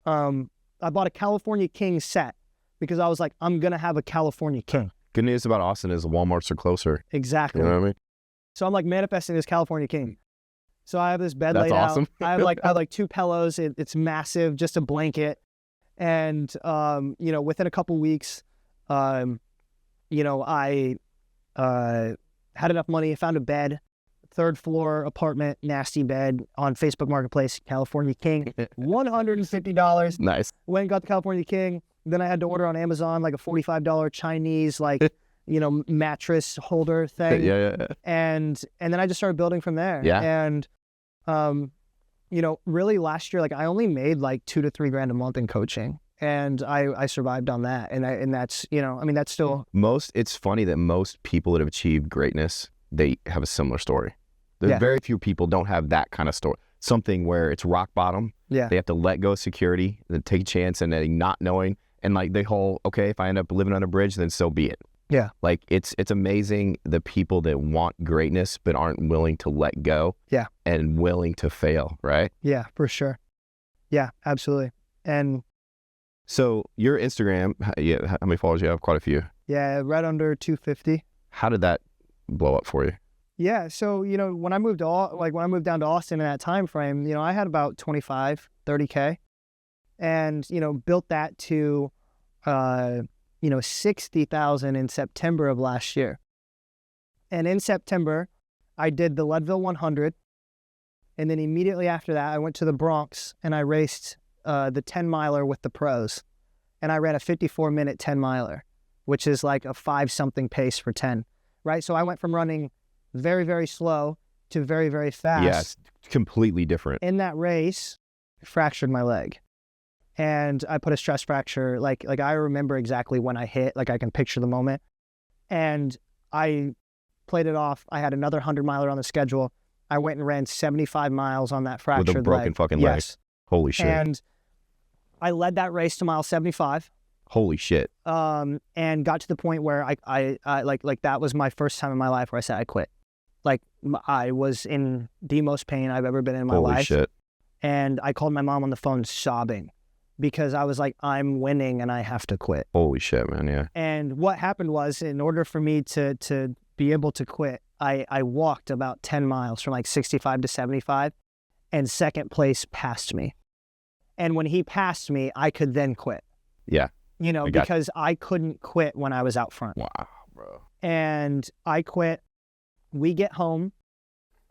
S2: I bought a California King set because I was like, I'm going to have a California King.
S1: Good news about Austin is the Walmarts are closer.
S2: Exactly.
S1: You know what I mean?
S2: So I'm like manifesting this California King. So I have this bed
S1: That's
S2: laid
S1: awesome.
S2: out. I have like 2 pillows. It's massive, just a blanket. And, within a couple weeks, I had enough money. I found a bed, 3rd floor apartment, nasty bed on Facebook Marketplace, California King, $150.
S1: Nice.
S2: Went and got the California King. Then I had to order on Amazon like a $45 Chinese, mattress holder thing.
S1: Yeah.
S2: And then I just started building from there.
S1: Yeah.
S2: And, really last year, like, I only made like $2,000 to $3,000 a month in coaching. And I survived on that. And that's, that's still.
S1: It's funny that most people that have achieved greatness, they have a similar story. There's very few people don't have that kind of story. Something where it's rock bottom.
S2: Yeah.
S1: They have to let go of security, then take a chance, and then not knowing. And like the whole, okay, if I end up living on a bridge, then so be it.
S2: Yeah.
S1: Like it's amazing the people that want greatness but aren't willing to let go.
S2: Yeah.
S1: And willing to fail, right?
S2: Yeah, for sure. Yeah, absolutely. And
S1: so your Instagram, how many followers do you have? Quite a few.
S2: Yeah, right under 250.
S1: How did that blow up for you?
S2: Yeah, so when I moved down to Austin in that time frame, I had about 25, 30K, and built that to 60,000 in September of last year. And in September, I did the Leadville 100, and then immediately after that, I went to the Bronx and I raced the 10-miler with the pros, and I ran a 54-minute 10-miler, which is like a 5-something pace for 10, right? So I went from running very, very slow to very, very fast.
S1: Yeah, it's completely different.
S2: In that race, I fractured my leg. And I put a stress fracture, like I remember exactly when I hit, like I can picture the moment. And I played it off. I had another 100-miler on the schedule. I went and ran 75 miles on that fractured leg.
S1: With a broken fucking leg.
S2: Yes.
S1: Holy shit.
S2: And I led that race to mile 75.
S1: Holy shit.
S2: And got to the point where I that was my first time in my life where I said I quit. Like, I was in the most pain I've ever been in my life.
S1: Holy shit.
S2: And I called my mom on the phone sobbing because I was like, I'm winning and I have to quit.
S1: Holy shit, man, yeah.
S2: And what happened was, in order for me to be able to quit, I walked about 10 miles from like 65 to 75, and second place passed me. And when he passed me, I could then quit.
S1: Yeah.
S2: You know, because I couldn't quit when I was out front.
S1: Wow, bro.
S2: And I quit. We get home.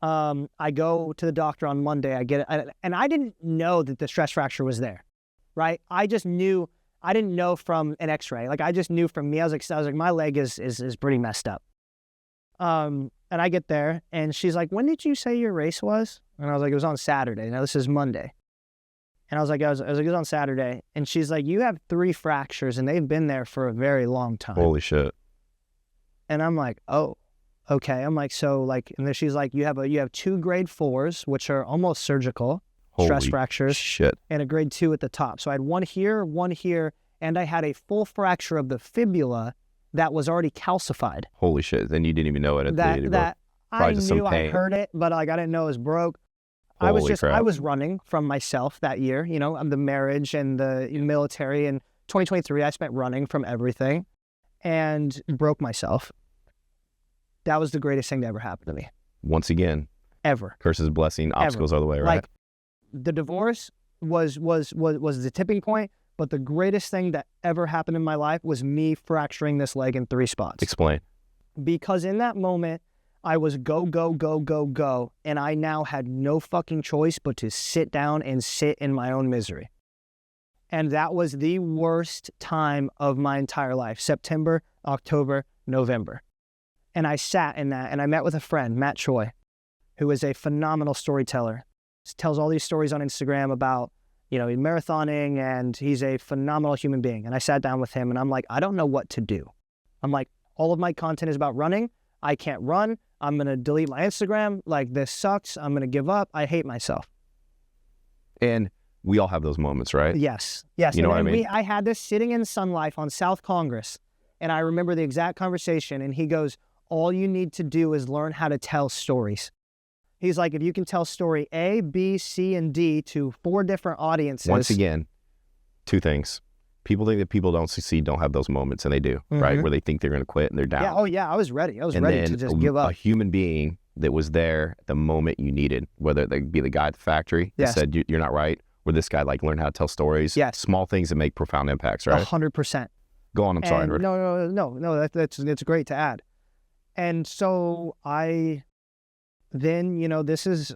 S2: I go to the doctor on Monday. And I didn't know that the stress fracture was there, right? I just knew. I didn't know from an X-ray. Like I just knew from me. I was like, my leg is pretty messed up. And I get there, and she's like, "When did you say your race was?" And I was like, "It was on Saturday." Now this is Monday. And I was like, it was on Saturday. And she's like, "You have 3 fractures, and they've been there for a very long time."
S1: Holy shit.
S2: And I'm like, "Oh, okay." I'm like, so like, and then she's like, you have 2 grade 4s, which are almost surgical stress fractures,
S1: shit,
S2: and a grade 2 at the top. So I had one here, and I had a full fracture of the fibula that was already calcified.
S1: Holy shit. Then you didn't even know it at the
S2: that I knew I heard it, but like I didn't know it was broke. I was running from myself that year, you know, the marriage and the military. And 2023, I spent running from everything and broke myself. That was the greatest thing that ever happened to me.
S1: Once again.
S2: Ever.
S1: Curses, blessing, obstacles are the way, right?
S2: Like the divorce was the tipping point, but the greatest thing that ever happened in my life was me fracturing this leg in 3 spots.
S1: Explain.
S2: Because in that moment, I was go, and I now had no fucking choice but to sit down and sit in my own misery. And that was the worst time of my entire life, September, October, November. And I sat in that, and I met with a friend, Matt Choi, who is a phenomenal storyteller. He tells all these stories on Instagram about, you know, marathoning, and he's a phenomenal human being. And I sat down with him, and I'm like, I don't know what to do. I'm like, all of my content is about running. I can't run. I'm going to delete my Instagram. Like, this sucks. I'm going to give up. I hate myself.
S1: And we all have those moments, right?
S2: Yes.
S1: You know what I mean?
S2: I had this sitting in Sun Life on South Congress, and I remember the exact conversation, and he goes, all you need to do is learn how to tell stories. He's like, if you can tell story A, B, C, and D to 4 different audiences.
S1: Once again, 2 things. People think that people don't succeed, don't have those moments, and they do, right? Where they think they're going to quit and they're down.
S2: Yeah, oh yeah, I was ready. I was ready to just give up.
S1: A human being that was there at the moment you needed, whether they be the guy at the factory that said, you're not right, or this guy like learned how to tell stories.
S2: Yes.
S1: Small things that make profound impacts, right?
S2: 100%.
S1: Go on, I'm sorry.
S2: No, that's great to add. And so then, you know, this is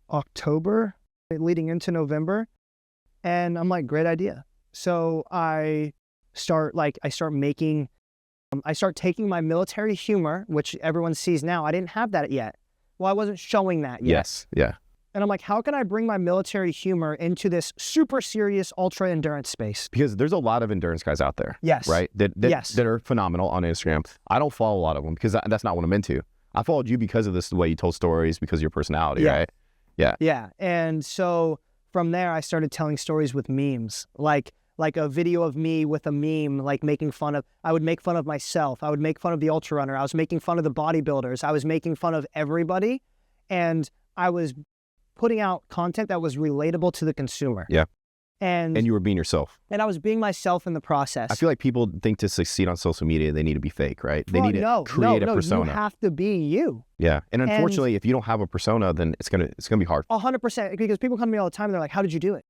S2: October leading into November, and I'm like, great idea. So I start taking my military humor, which everyone sees now. I didn't have that yet. Well, I wasn't showing that yet.
S1: Yes, yeah.
S2: And I'm like, how can I bring my military humor into this super serious ultra endurance space?
S1: Because there's a lot of endurance guys out there.
S2: Yes.
S1: Right? That are phenomenal on Instagram. I don't follow a lot of them because that's not what I'm into. I followed you because of this, the way you told stories, because of your personality, right? Yeah.
S2: Yeah. And so from there, I started telling stories with memes, like a video of me with a meme, like I would make fun of myself. I would make fun of the ultra runner. I was making fun of the bodybuilders. I was making fun of everybody. And I was putting out content that was relatable to the consumer.
S1: Yeah.
S2: And
S1: you were being yourself.
S2: And I was being myself in the process.
S1: I feel like people think to succeed on social media, they need to be fake, right? They need to create a persona.
S2: You have to be you.
S1: Yeah. And unfortunately, if you don't have a persona, then it's gonna be hard.
S2: 100%. Because people come to me all the time and they're like, how did you do it?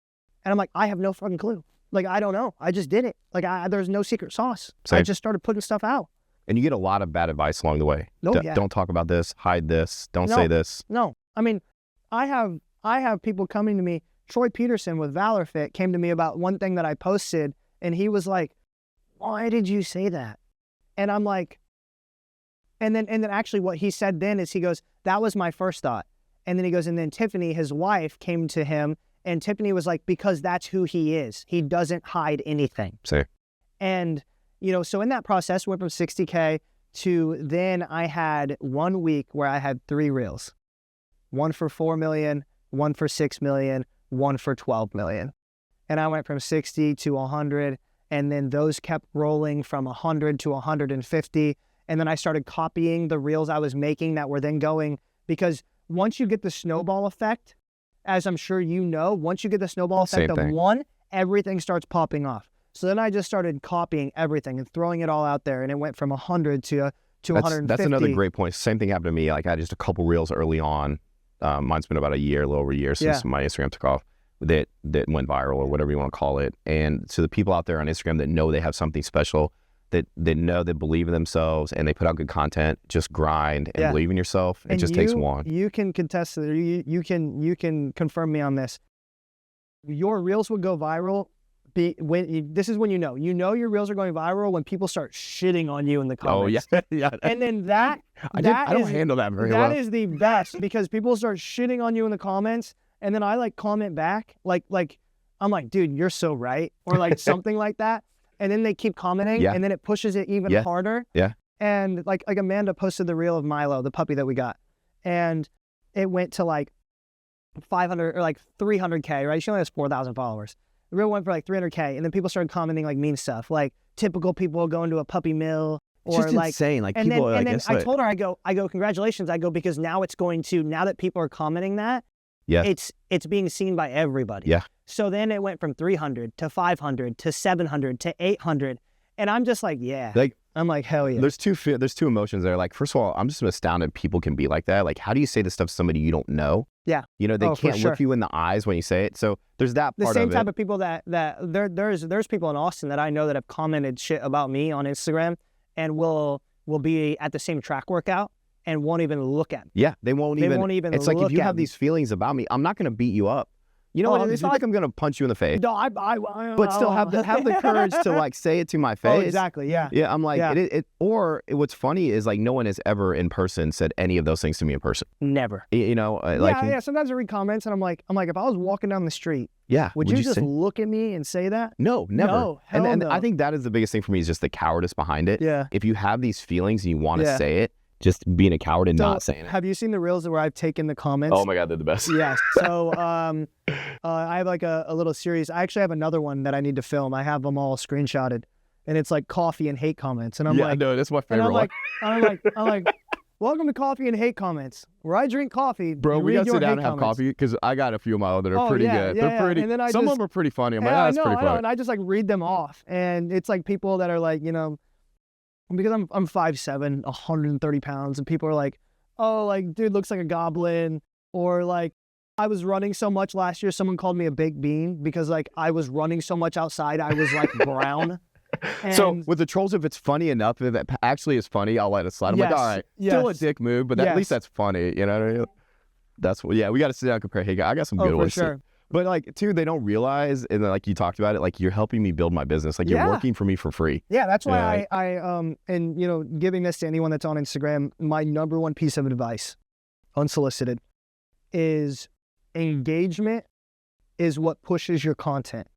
S2: And I'm like, I have no fucking clue. Like, I don't know. I just did it. Like, there's no secret sauce.
S1: Same.
S2: I just started putting stuff out.
S1: And you get a lot of bad advice along the way. Don't talk about this, hide this, don't say this.
S2: No. I mean, I have people coming to me. Troy Peterson with ValorFit came to me about one thing that I posted, and he was like, why did you say that? And I'm like, and then actually what he said then is he goes, that was my first thought. And then he goes, and then Tiffany, his wife, came to him, and Tiffany was like, because that's who he is. He doesn't hide anything.
S1: Same.
S2: And, you know, so in that process, went from 60K to then I had 1 week where I had 3 reels. 1 for 4 million, 1 for 6 million, 1 for 12 million. And I went from 60 to 100, and then those kept rolling from 100 to 150. And then I started copying the reels I was making that were then going, because once you get the snowball effect, as I'm sure you know, once you get the snowball effect of one, everything starts popping off. So then I just started copying everything and throwing it all out there, and it went from 100 to to 150.
S1: That's another great point. Same thing happened to me. Like I had just a couple reels early on. Mine's been about a little over a year since my Instagram took off. That went viral or whatever you want to call it. And so the people out there on Instagram that know they have something special, that know they believe in themselves and they put out good content, just grind and believe in yourself. It just takes one.
S2: You can contest it. You can confirm me on this. Your reels would go viral. This is when you know your reels are going viral when people start shitting on you in the comments.
S1: Oh yeah.
S2: And then I don't handle that very well. That is the best because people start shitting on you in the comments, and then I like comment back like I'm like, dude, you're so right, or like something like that. And then they keep commenting, and then it pushes it even harder.
S1: Yeah.
S2: And like Amanda posted the reel of Milo, the puppy that we got, and it went to like 500 or like 300K, right? She only has 4,000 followers. The reel went for like 300K, and then people started commenting like mean stuff, like typical people going to a puppy mill, or
S1: it's just
S2: like
S1: insane. Like
S2: and
S1: people.
S2: Then I told her, I go, congratulations. I go because now that people are commenting that, it's being seen by everybody.
S1: Yeah.
S2: So then it went from 300 to 500 to 700 to 800, and I'm just like, I'm like, hell yeah.
S1: There's two emotions there. Like, first of all, I'm just astounded people can be like that. Like, how do you say this stuff to somebody you don't know?
S2: Yeah.
S1: You know, they can't look you in the eyes when you say it. So there's that part of it.
S2: The same type of people that there's people in Austin that I know that have commented shit about me on Instagram and will be at the same track workout and won't even look at me.
S1: Yeah, they won't even. It's like if you have these feelings about me, I'm not going to beat you up. You know what? It's not like I'm gonna punch you in the face.
S2: No,
S1: but still have the courage to like say it to my face.
S2: Oh, exactly. Yeah.
S1: Yeah. I'm like, what's funny is like no one has ever in person said any of those things to me in person.
S2: Never.
S1: You know,
S2: Sometimes I read comments and I'm like, if I was walking down the street, would you just look at me and say that?
S1: No, never.
S2: No,
S1: and
S2: no.
S1: I think that is the biggest thing for me is just the cowardice behind it.
S2: Yeah.
S1: If you have these feelings and you want to say it, just being a coward and not saying it.
S2: Have you seen the reels where I've taken the comments?
S1: Oh my God, they're the best.
S2: Yeah. So I have like a little series. I actually have another one that I need to film. I have them all screenshotted, and it's like coffee and hate comments. And I'm like,
S1: no, that's my favorite one.
S2: I'm like, welcome to coffee and hate comments, where I drink coffee.
S1: Bro, we gotta sit down and have coffee because I got a few of my own that are pretty good. They're pretty. And then some of them are pretty funny. I'm like, that's pretty funny.
S2: And I just like read them off, and it's like people that are like, you know. Because I'm 5'7", 130 pounds, and people are like, oh, like, dude looks like a goblin. Or like, I was running so much last year, someone called me a baked bean because like I was running so much outside, I was like brown.
S1: So with the trolls, if it's funny enough, if it actually is funny, I'll let it slide. I'm like, all right, still a dick move, but at least that's funny. You know what I mean? That's what, we got to sit down and compare. Hey, I got some good ones.
S2: Sure.
S1: But like, too, they don't realize, and like you talked about it, like you're helping me build my business. Like you're working for me for free.
S2: Yeah, that's why and you know, giving this to anyone that's on Instagram, my number one piece of advice, unsolicited, is engagement is what pushes your content.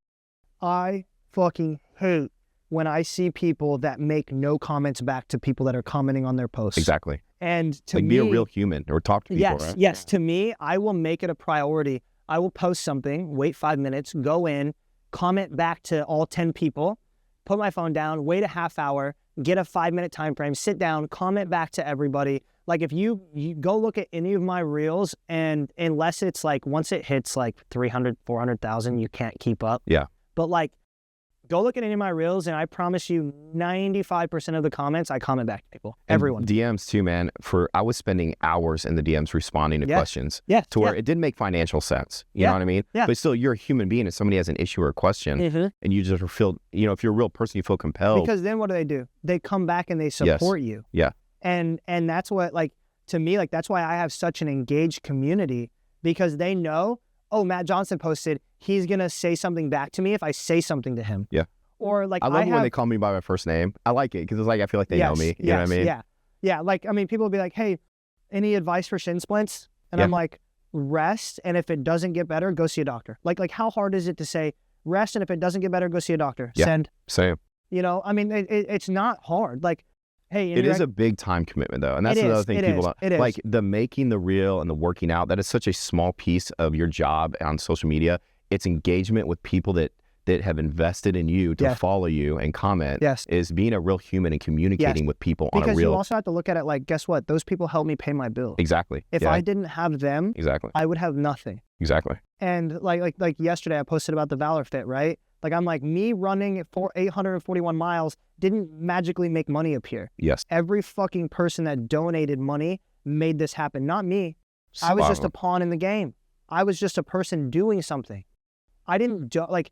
S2: I fucking hate when I see people that make no comments back to people that are commenting on their posts.
S1: Exactly.
S2: And to
S1: like
S2: me,
S1: be a real human or talk to people, right?
S2: Yes, to me, I will make it a priority. I will post something, wait 5 minutes, go in, comment back to all 10 people, put my phone down, wait a half hour, get a 5-minute time frame, sit down, comment back to everybody. Like if you go look at any of my reels, and unless it's like once it hits like 300, 400,000, you can't keep up.
S1: Yeah.
S2: But like, go look at any of my reels, and I promise you 95% of the comments, I comment back to people. Everyone.
S1: DMs too, man. I was spending hours in the DMs responding to questions.
S2: Yeah.
S1: To where it didn't make financial sense. You know what I mean?
S2: Yeah.
S1: But still, you're a human being, and somebody has an issue or a question, and you just feel, you know, if you're a real person, you feel compelled.
S2: Because then what do? They come back and they support you.
S1: Yeah.
S2: And that's what, like, to me, like, that's why I have such an engaged community, because they know, oh, Matt Johnson posted, he's going to say something back to me if I say something to him.
S1: Yeah.
S2: Or like,
S1: I love when they call me by my first name. I like it because it's like I feel like they know me. You know what I mean?
S2: Yeah. Yeah. Like, I mean, people will be like, hey, any advice for shin splints? And I'm like, rest. And if it doesn't get better, go see a doctor. Like how hard is it to say rest? And if it doesn't get better, go see a doctor.
S1: Yeah.
S2: Send.
S1: Same.
S2: You know, I mean, it's not hard. Like, hey,
S1: it is a big time commitment though. And that's another thing people don't.
S2: It is.
S1: Like the making the reel and the working out, that is such a small piece of your job on social media. It's engagement with people that have invested in you to follow you and comment. Is being a real human and communicating with people on a real.
S2: Because you also have to look at it like, guess what? Those people helped me pay my bill.
S1: Exactly.
S2: If I didn't have them, I would have nothing.
S1: Exactly.
S2: And like yesterday, I posted about the ValorFit, right? Like, I'm like, me running for 841 miles didn't magically make money appear.
S1: Yes.
S2: Every fucking person that donated money made this happen, not me. I was just a pawn in the game. I was just a person doing something. I didn't take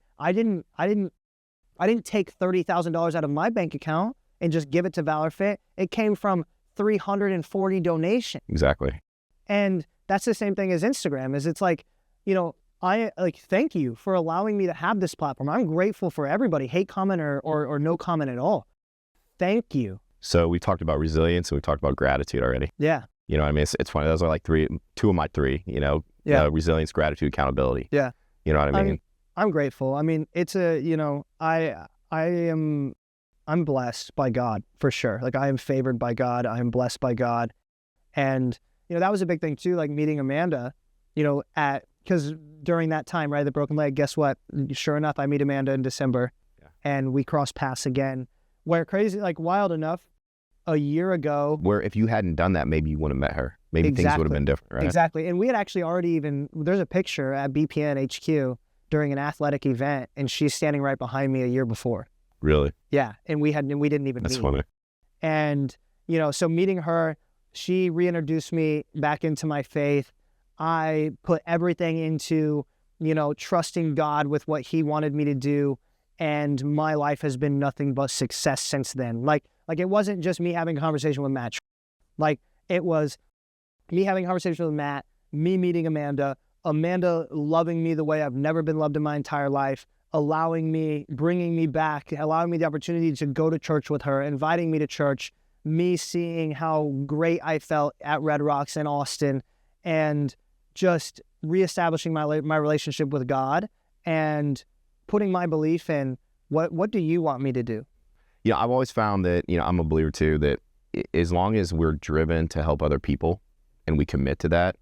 S2: $30,000 out of my bank account and just give it to ValorFit. It came from 340 donations.
S1: Exactly.
S2: And that's the same thing as Instagram, is it's like, I thank you for allowing me to have this platform. I'm grateful for everybody, hate comment or no comment at all. Thank you.
S1: So we talked about resilience and we talked about gratitude already.
S2: Yeah.
S1: You know what I mean? It's funny. Those are like two of my three, resilience, gratitude, accountability.
S2: Yeah.
S1: You know what I mean?
S2: I'm grateful. I mean, it's I'm blessed by God for sure. Like, I am favored by God. I am blessed by God. And, that was a big thing too, like meeting Amanda, because during that time, right, the broken leg, guess what? Sure enough, I meet Amanda in December and we cross paths again. Where crazy, like wild enough, a year ago.
S1: Where if you hadn't done that, maybe you wouldn't have met her. Maybe things would have been different, right?
S2: Exactly. And we had actually there's a picture at BPN HQ during an athletic event, and she's standing right behind me a year before.
S1: Really?
S2: Yeah. And we didn't even meet.
S1: That's funny.
S2: And, so meeting her, she reintroduced me back into my faith. I put everything into, trusting God with what he wanted me to do. And my life has been nothing but success since then. Like it wasn't just me having a conversation with Matt. Like, it was me having a conversation with Matt, me meeting Amanda loving me the way I've never been loved in my entire life, bringing me back, allowing me the opportunity to go to church with her, inviting me to church, me seeing how great I felt at Red Rocks in Austin, and just reestablishing my relationship with God and putting my belief in what do you want me to do?
S1: I've always found that, I'm a believer too, that as long as we're driven to help other people and we commit to that,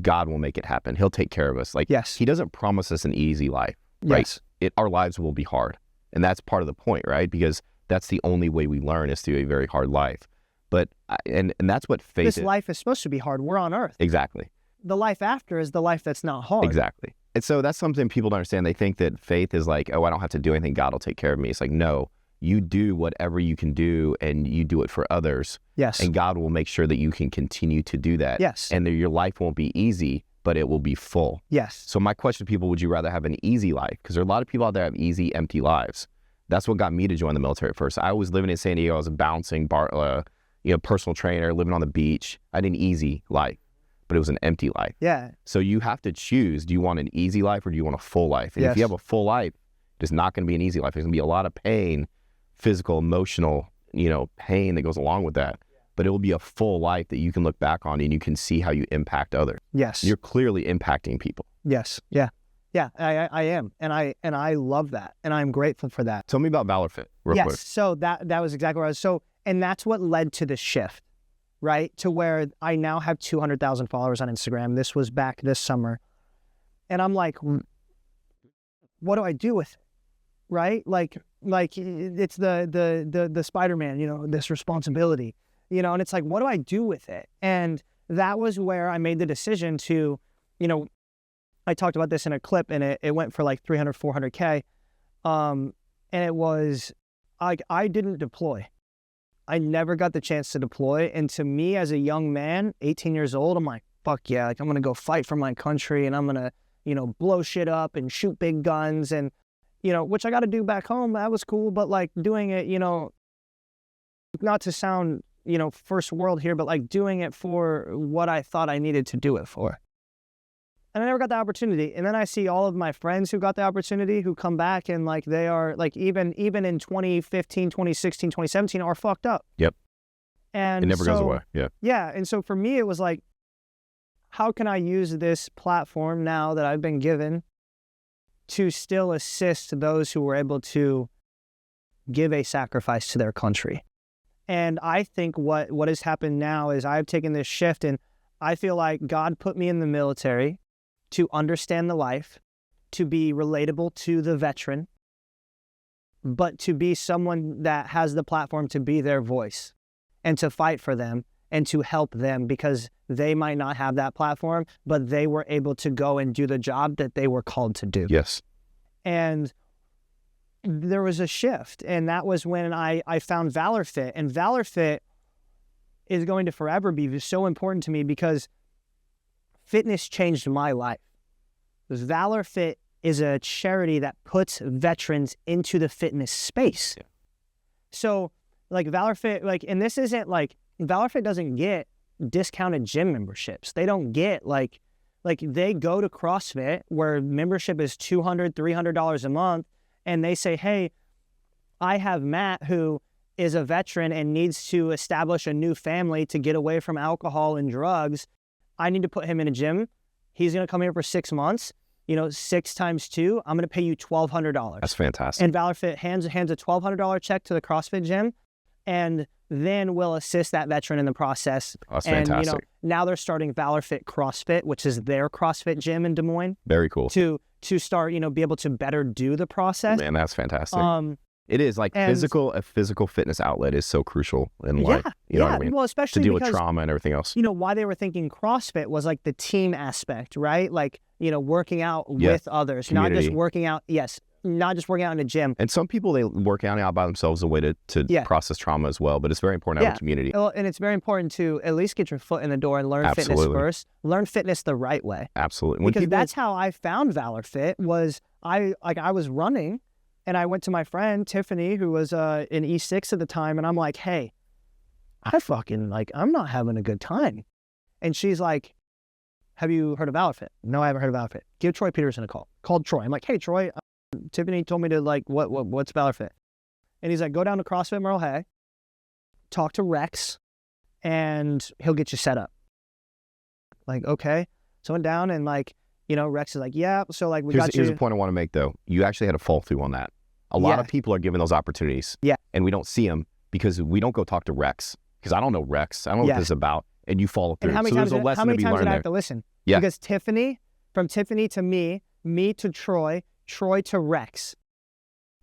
S1: God will make it happen. He'll take care of us. Like,
S2: yes.
S1: He doesn't promise us an easy life, right?
S2: Yes.
S1: Our lives will be hard. And that's part of the point, right? Because that's the only way we learn, is through a very hard life. But, and that's what faith is.
S2: This life is supposed to be hard. We're on earth.
S1: Exactly.
S2: The life after is the life that's not hard.
S1: Exactly. And so that's something people don't understand. They think that faith is like, oh, I don't have to do anything. God will take care of me. It's like, no, you do whatever you can do and you do it for others.
S2: Yes.
S1: And God will make sure that you can continue to do that.
S2: Yes.
S1: And that your life won't be easy, but it will be full.
S2: Yes.
S1: So my question to people, would you rather have an easy life? Because there are a lot of people out there have easy, empty lives. That's what got me to join the military at first. I was living in San Diego. I was a bouncing personal trainer, living on the beach. I had an easy life, but it was an empty life.
S2: Yeah.
S1: So you have to choose. Do you want an easy life or do you want a full life? And
S2: yes.
S1: if you have a full life, it's not going to be an easy life. There's going to be a lot of pain, physical, emotional, pain that goes along with that. But it will be a full life that you can look back on and you can see how you impact others.
S2: Yes.
S1: You're clearly impacting people.
S2: Yes. Yeah. Yeah, I am. And I love that. And I'm grateful for that.
S1: Tell me about ValorFit real quick.
S2: So that was exactly what I was. So, and that's what led to the shift, right? To where I now have 200,000 followers on Instagram. This was back this summer. And I'm like, what do I do with it? Right? Like it's the Spider-Man, this responsibility, and it's like, what do I do with it? And that was where I made the decision to, I talked about this in a clip and it went for like 300, 400K. And it was like, I didn't deploy. I never got the chance to deploy. And to me as a young man, 18 years old, I'm like, fuck yeah, like I'm going to go fight for my country and I'm going to, blow shit up and shoot big guns and, which I got to do back home. That was cool. But like doing it, not to sound, first world here, but like doing it for what I thought I needed to do it for. And I never got the opportunity. And then I see all of my friends who got the opportunity who come back and like they are like even in 2015, 2016, 2017 are fucked up.
S1: Yep.
S2: And
S1: it never goes away. Yeah.
S2: Yeah. And so for me, it was like, how can I use this platform now that I've been given to still assist those who were able to give a sacrifice to their country? And I think what has happened now is I've taken this shift and I feel like God put me in the military to understand the life, to be relatable to the veteran, but to be someone that has the platform to be their voice and to fight for them and to help them because they might not have that platform, but they were able to go and do the job that they were called to do.
S1: Yes.
S2: And there was a shift, and that was when I found ValorFit, and ValorFit is going to forever be so important to me because fitness changed my life. Because ValorFit is a charity that puts veterans into the fitness space. Yeah. So like ValorFit, like, and this isn't like, ValorFit doesn't get discounted gym memberships. They don't get like they go to CrossFit where membership is $200, $300 a month, and they say, hey, I have Matt who is a veteran and needs to establish a new family to get away from alcohol and drugs. I need to put him in a gym. He's going to come here for 6 months. 6 times 2, I'm going to pay you $1,200.
S1: That's fantastic.
S2: And ValorFit hands a $1,200 check to the CrossFit gym, and then we'll assist that veteran in the process.
S1: That's fantastic.
S2: Now they're starting ValorFit CrossFit, which is their CrossFit gym in Des Moines.
S1: Very cool.
S2: To start, be able to better do the process.
S1: Man, that's fantastic. It is like a physical fitness outlet is so crucial in life. You know what I mean?
S2: Well, especially
S1: to deal
S2: because,
S1: with trauma and everything else.
S2: Why they were thinking CrossFit was like the team aspect, right? Like, working out with others,
S1: community.
S2: Not just working out. Yes. Not just working out in a gym.
S1: And some people, they work out by themselves as a way to process trauma as well. But it's very important to have a community.
S2: Well, and it's very important to at least get your foot in the door and learn fitness first. Learn fitness the right way.
S1: Absolutely.
S2: Because that's how I found ValorFit. Was I was running, and I went to my friend Tiffany, who was in E6 at the time, and I'm like, hey, I'm not having a good time. And she's like, have you heard of ValorFit? No, I haven't heard of ValorFit. Give Troy Peterson a call. Called Troy. I'm like, hey, Troy, Tiffany told me to what's ValorFit? And he's like, go down to CrossFit Merle Hay, talk to Rex, and he'll get you set up. Like, okay. So I went down and Rex is like, yeah. So
S1: Here's a point I want to make though. You actually had a fall through on that. A lot of people are given those opportunities.
S2: Yeah.
S1: And we don't see them because we don't go talk to Rex. Because I don't know Rex. I don't know what this is about. And you follow through.
S2: So
S1: there's a lesson to be learned there.
S2: How many times did I have to listen?
S1: Yeah.
S2: Because from Tiffany to me to Troy to Rex.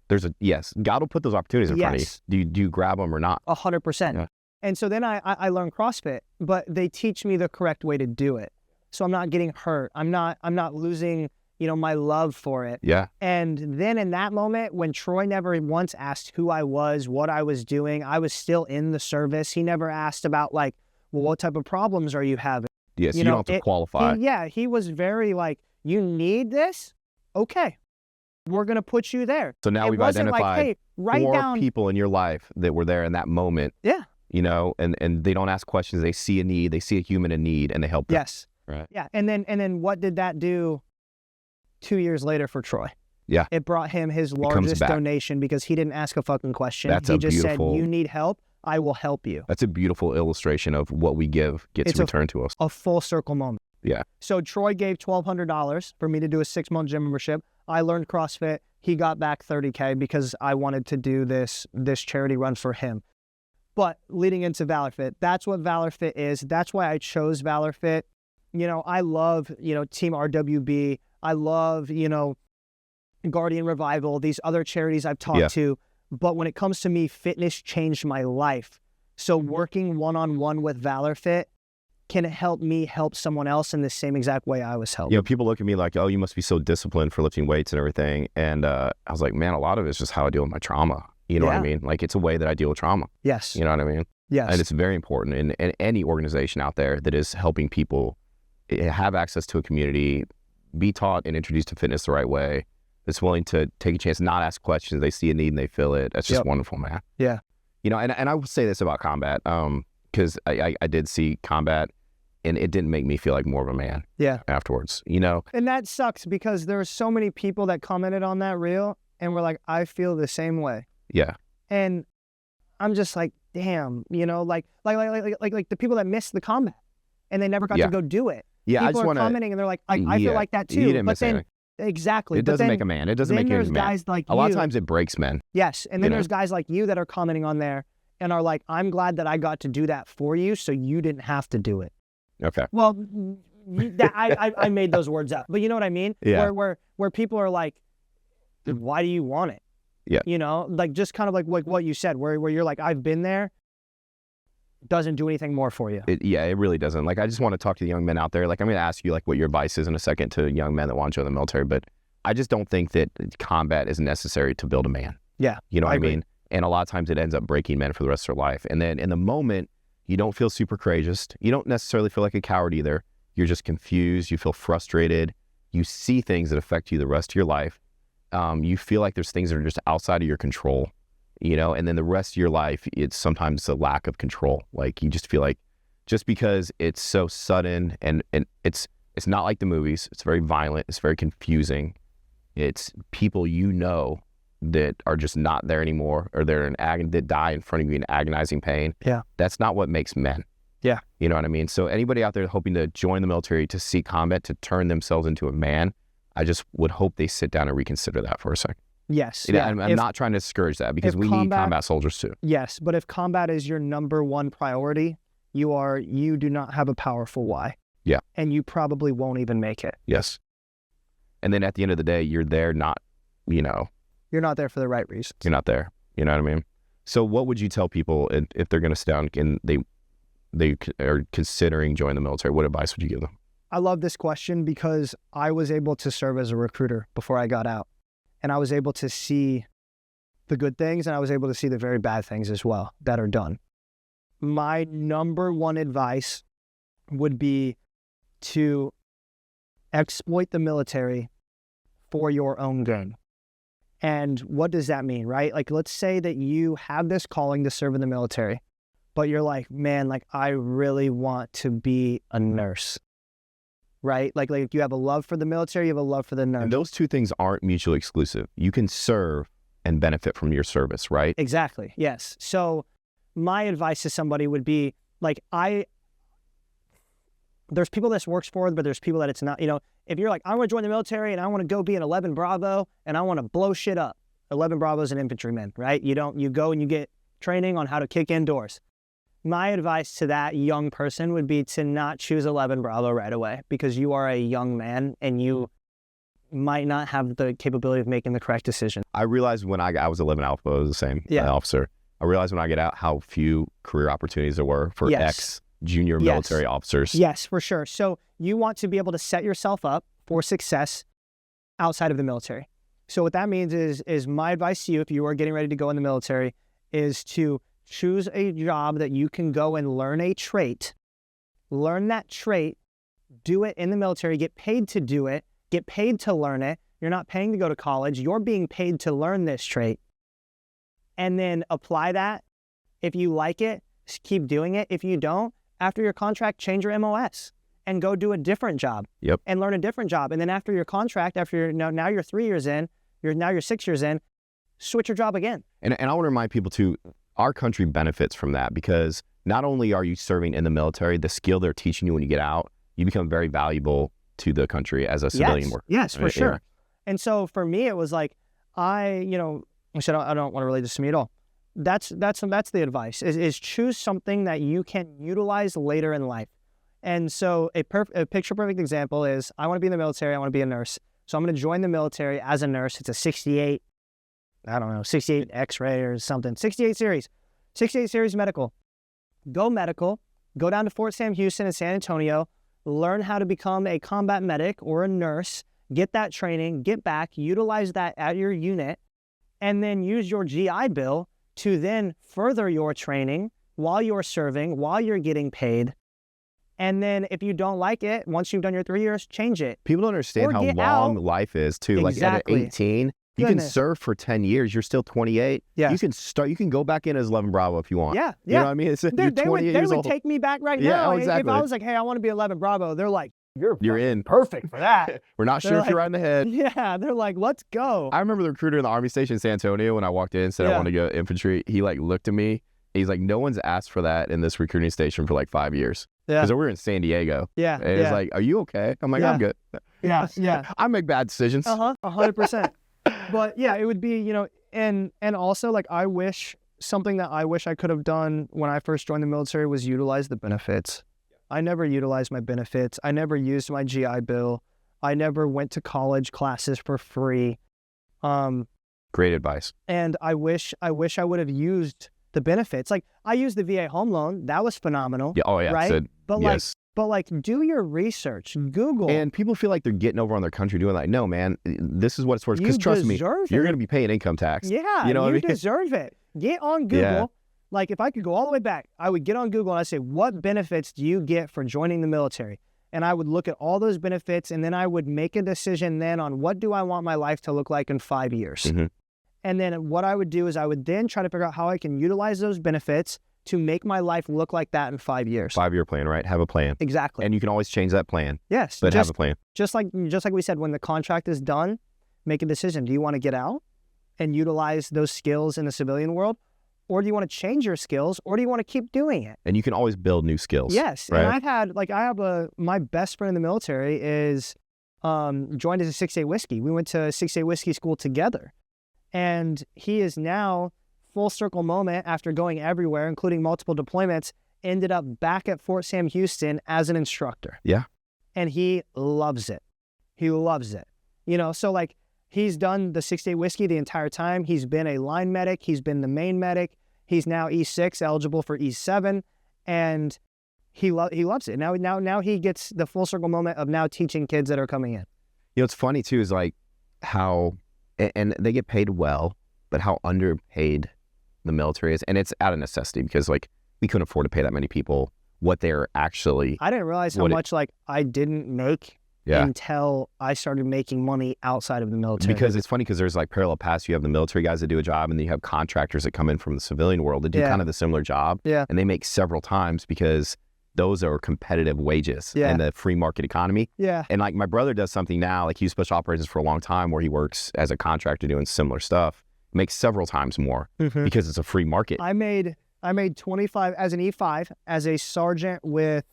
S1: God will put those opportunities in front of you. Do you grab them or not?
S2: 100%. Yeah. And so then I learned CrossFit, but they teach me the correct way to do it. So I'm not getting hurt. I'm not losing, my love for it.
S1: Yeah.
S2: And then in that moment, when Troy never once asked who I was, what I was doing, I was still in the service. He never asked about what type of problems are you having?
S1: Yes, you don't have to qualify.
S2: He was very you need this? Okay. We're going to put you there.
S1: So now we've identified 4 people in your life that were there in that moment.
S2: Yeah.
S1: And they don't ask questions. They see a need. They see a human in need, and they help them.
S2: Yes.
S1: Right.
S2: Yeah. And then what did that do 2 years later for Troy?
S1: Yeah.
S2: It brought him his largest donation because he didn't ask a fucking question. He just said, you need help. I will help you.
S1: That's a beautiful illustration of what we give gets returned to us.
S2: A full circle moment.
S1: Yeah.
S2: So Troy gave $1,200 for me to do a 6-month gym membership. I learned CrossFit. He got back $30K because I wanted to do this charity run for him. But leading into ValorFit, that's what ValorFit is. That's why I chose ValorFit. I love, Team RWB. I love, Guardian Revival, these other charities I've talked to. But when it comes to me, fitness changed my life. So working one-on-one with ValorFit can help me help someone else in the same exact way I was helped.
S1: People look at me like, oh, you must be so disciplined for lifting weights and everything. And I was like, man, a lot of it's just how I deal with my trauma. You know what I mean? It's a way that I deal with trauma.
S2: Yes.
S1: You know what I mean?
S2: Yes.
S1: And it's very important in any organization out there that is helping people have access to a community, be taught and introduced to fitness the right way, that's willing to take a chance, not ask questions. They see a need and they fill it. That's just wonderful, man.
S2: Yeah.
S1: And I would say this about combat, because I did see combat and it didn't make me feel like more of a man afterwards,
S2: And that sucks because there are so many people that commented on that reel and were like, I feel the same way.
S1: Yeah.
S2: And I'm just like, damn, like the people that missed the combat and they never got to go do it.
S1: Yeah,
S2: people are commenting and they're like, I feel like that too.
S1: You didn't miss anything.
S2: Exactly.
S1: It doesn't make a man. It doesn't make any man.
S2: Guys like
S1: a lot of times it breaks men.
S2: Yes. And then there's guys like you that are commenting on there and are like, I'm glad that I got to do that for you so you didn't have to do it.
S1: Okay.
S2: Well, I made those words up, but you know what I mean?
S1: Yeah.
S2: Where people are like, why do you want it?
S1: Yeah.
S2: Just kind of like what you said, where you're like, I've been there. Doesn't do anything more for you.
S1: It really doesn't. I just want to talk to the young men out there. I'm going to ask you what your advice is in a second to young men that want to join the military, but I just don't think that combat is necessary to build a man.
S2: Yeah.
S1: You know what I
S2: agree.
S1: mean? And a lot of times it ends up breaking men for the rest of their life. And then in the moment, you don't feel super courageous. You don't necessarily feel like a coward either. You're just confused. You feel frustrated. You see things that affect you the rest of your life. You feel like there's things that are just outside of your control, you know, and then the rest of your life, it's sometimes a lack of control. Like you just feel like just because it's so sudden and it's not like the movies. It's very violent. It's very confusing. It's people you know that are just not there anymore, or they're that die in front of you in agonizing pain.
S2: Yeah.
S1: That's not what makes men.
S2: Yeah.
S1: You know what I mean? So anybody out there hoping to join the military to see combat, to turn themselves into a man, I just would hope they sit down and reconsider that for a second.
S2: Yes.
S1: Yeah. I'm not trying to discourage that, because we need combat soldiers too.
S2: Yes. But if combat is your number one priority, you do not have a powerful why.
S1: Yeah.
S2: And you probably won't even make it.
S1: Yes. And then at the end of the day, you're there not, you know.
S2: You're not there for the right reasons.
S1: You're not there. You know what I mean? So what would you tell people if they're going to sit down and they are considering joining the military? What advice would you give them?
S2: I love this question because I was able to serve as a recruiter before I got out. And I was able to see the good things, and I was able to see the very bad things as well that are done. My number one advice would be to exploit the military for your own gain. And what does that mean, right? Like, let's say that you have this calling to serve in the military, but you're like, man, like, I really want to be a nurse, right? Like you have a love for the military, you have a love for the nurse.
S1: And those two things aren't mutually exclusive. You can serve and benefit from your service, right?
S2: Exactly, yes. So my advice to somebody would be, like, there's people this works for, but there's people that it's not. You know, if you're like, I want to join the military and I want to go be an 11 Bravo and I want to blow shit up. 11 Bravo is an infantryman, right? You go and you get training on how to kick in doors. My advice to that young person would be to not choose 11 Bravo right away, because you are a young man and you might not have the capability of making the correct decision.
S1: I realized when I was 11 Alpha, I was the same officer. I realized when I get out how few career opportunities there were for ex-junior military officers.
S2: Yes, for sure. So you want to be able to set yourself up for success outside of the military. So what that means is my advice to you, if you are getting ready to go in the military, is to choose a job that you can go and learn a trait, learn that trait, do it in the military, get paid to do it, get paid to learn it. You're not paying to go to college. You're being paid to learn this trait. And then apply that. If you like it, keep doing it. If you don't, after your contract, change your MOS and go do a different job.
S1: Yep.
S2: And learn a different job. And then after your contract, now you're 3 years in, you're 6 years in, switch your job again.
S1: And I want to remind people too, our country benefits from that, because not only are you serving in the military, the skill they're teaching you when you get out, you become very valuable to the country as a civilian worker.
S2: Yes, for sure. Yeah. And so for me, it was like, I don't want to relate this to me at all. That's the advice, is choose something that you can utilize later in life. And so a picture perfect example is, I want to be in the military, I want to be a nurse. So I'm going to join the military as a nurse. It's a 68 X-ray or something, 68 series medical. Go medical, go down to Fort Sam Houston and San Antonio, learn how to become a combat medic or a nurse, get that training, get back, utilize that at your unit, and then use your GI Bill to then further your training while you're serving, while you're getting paid. And then if you don't like it, once you've done your 3 years, change it.
S1: People don't understand how long life is too.
S2: Exactly.
S1: Like at 18, you can serve for 10 years. You're still 28.
S2: Yeah.
S1: You can go back in as 11 Bravo if you want.
S2: Yeah.
S1: You know what I mean?
S2: They would take me back right now.
S1: Exactly.
S2: If I was like, hey, I want to be 11 Bravo, they're like,
S1: you're in.
S2: Perfect for that.
S1: We're not sure if you're right in the head.
S2: Yeah. They're like, let's go.
S1: I remember the recruiter in the Army station in San Antonio, when I walked in and said I wanted to go infantry, he like looked at me. He's like, no one's asked for that in this recruiting station for like 5 years. Yeah. Because we were in San Diego.
S2: Yeah.
S1: And he's like, are you okay? I'm like, I'm good.
S2: Yeah.
S1: I make bad decisions.
S2: 100%. But yeah, it would be, and also like, something that I wish I could have done when I first joined the military was utilize the benefits. I never utilized my benefits. I never used my GI Bill. I never went to college classes for free.
S1: Great advice.
S2: And I wish I would have used the benefits. Like, I used the VA home loan. That was phenomenal.
S1: Yeah. Oh yeah.
S2: Right.
S1: So,
S2: but
S1: yes.
S2: But like, do your research, Google.
S1: And people feel like they're getting over on their country doing like, no, man, this is what it's worth. Because trust me, you're going to be paying income tax.
S2: Yeah,
S1: you know what I mean?
S2: Deserve it. Get on Google. Yeah. Like if I could go all the way back, I would get on Google and I'd say, what benefits do you get for joining the military? And I would look at all those benefits, and then I would make a decision then on what do I want my life to look like in 5 years. Mm-hmm. And then what I would do is I would then try to figure out how I can utilize those benefits to make my life look like that in 5 years.
S1: 5-year plan, right? Have a plan.
S2: Exactly.
S1: And you can always change that plan.
S2: Yes.
S1: But have a plan.
S2: Just like we said, when the contract is done, make a decision. Do you want to get out and utilize those skills in the civilian world? Or do you want to change your skills? Or do you want to keep doing it?
S1: And you can always build new skills.
S2: Yes.
S1: Right?
S2: And my best friend in the military is joined as a 6-day whiskey. We went to 6-day whiskey school together. And he is now, full circle moment, after going everywhere, including multiple deployments, ended up back at Fort Sam Houston as an instructor.
S1: Yeah.
S2: And he loves it. He loves it. So like he's done the 6-day whiskey the entire time. He's been a line medic. He's been the main medic. He's now E6, eligible for E7. And he loves it. Now he gets the full circle moment of now teaching kids that are coming in.
S1: It's funny too, is like how, and they get paid well, but how underpaid the military is. And it's out of necessity because like we couldn't afford to pay that many people what they're actually.
S2: I didn't realize how much like I didn't make until I started making money outside of the military.
S1: Because it's funny because there's like parallel paths. You have the military guys that do a job, and then you have contractors that come in from the civilian world that do kind of the similar job.
S2: Yeah.
S1: And they make several times because those are competitive wages in the free market economy.
S2: Yeah.
S1: And like my brother does something now, like he was special operations for a long time where he works as a contractor doing similar stuff, makes several times more because it's a free market.
S2: I made 25 as an E5, as a sergeant with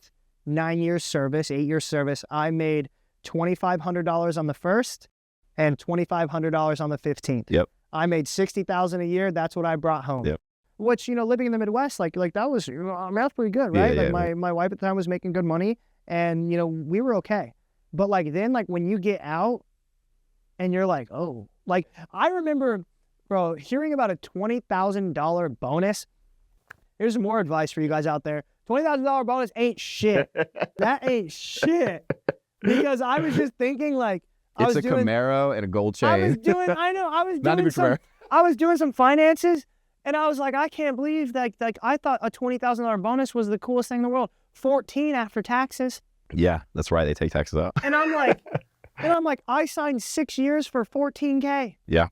S2: 9 years service, 8 years service. I made $2,500 on the first and $2,500 on the 15th.
S1: Yep.
S2: I made $60,000 a year. That's what I brought home.
S1: Yep.
S2: Which, living in the Midwest, like that was, that's pretty good, right?
S1: Yeah,
S2: my wife at the time was making good money, and, we were okay. But like then, like when you get out and you're like, oh, like I remember, bro, hearing about a $20,000 bonus. Here's some more advice for you guys out there. $20,000 bonus ain't shit. That ain't shit. Because I was just thinking like,
S1: it's a Camaro and a gold chain.
S2: I was doing some finances. And I was like, I can't believe that. Like, I thought a $20,000 bonus was the coolest thing in the world. 14 after taxes.
S1: Yeah, that's right. They take taxes out.
S2: And I'm like, I signed 6 years for $14K.
S1: Yeah,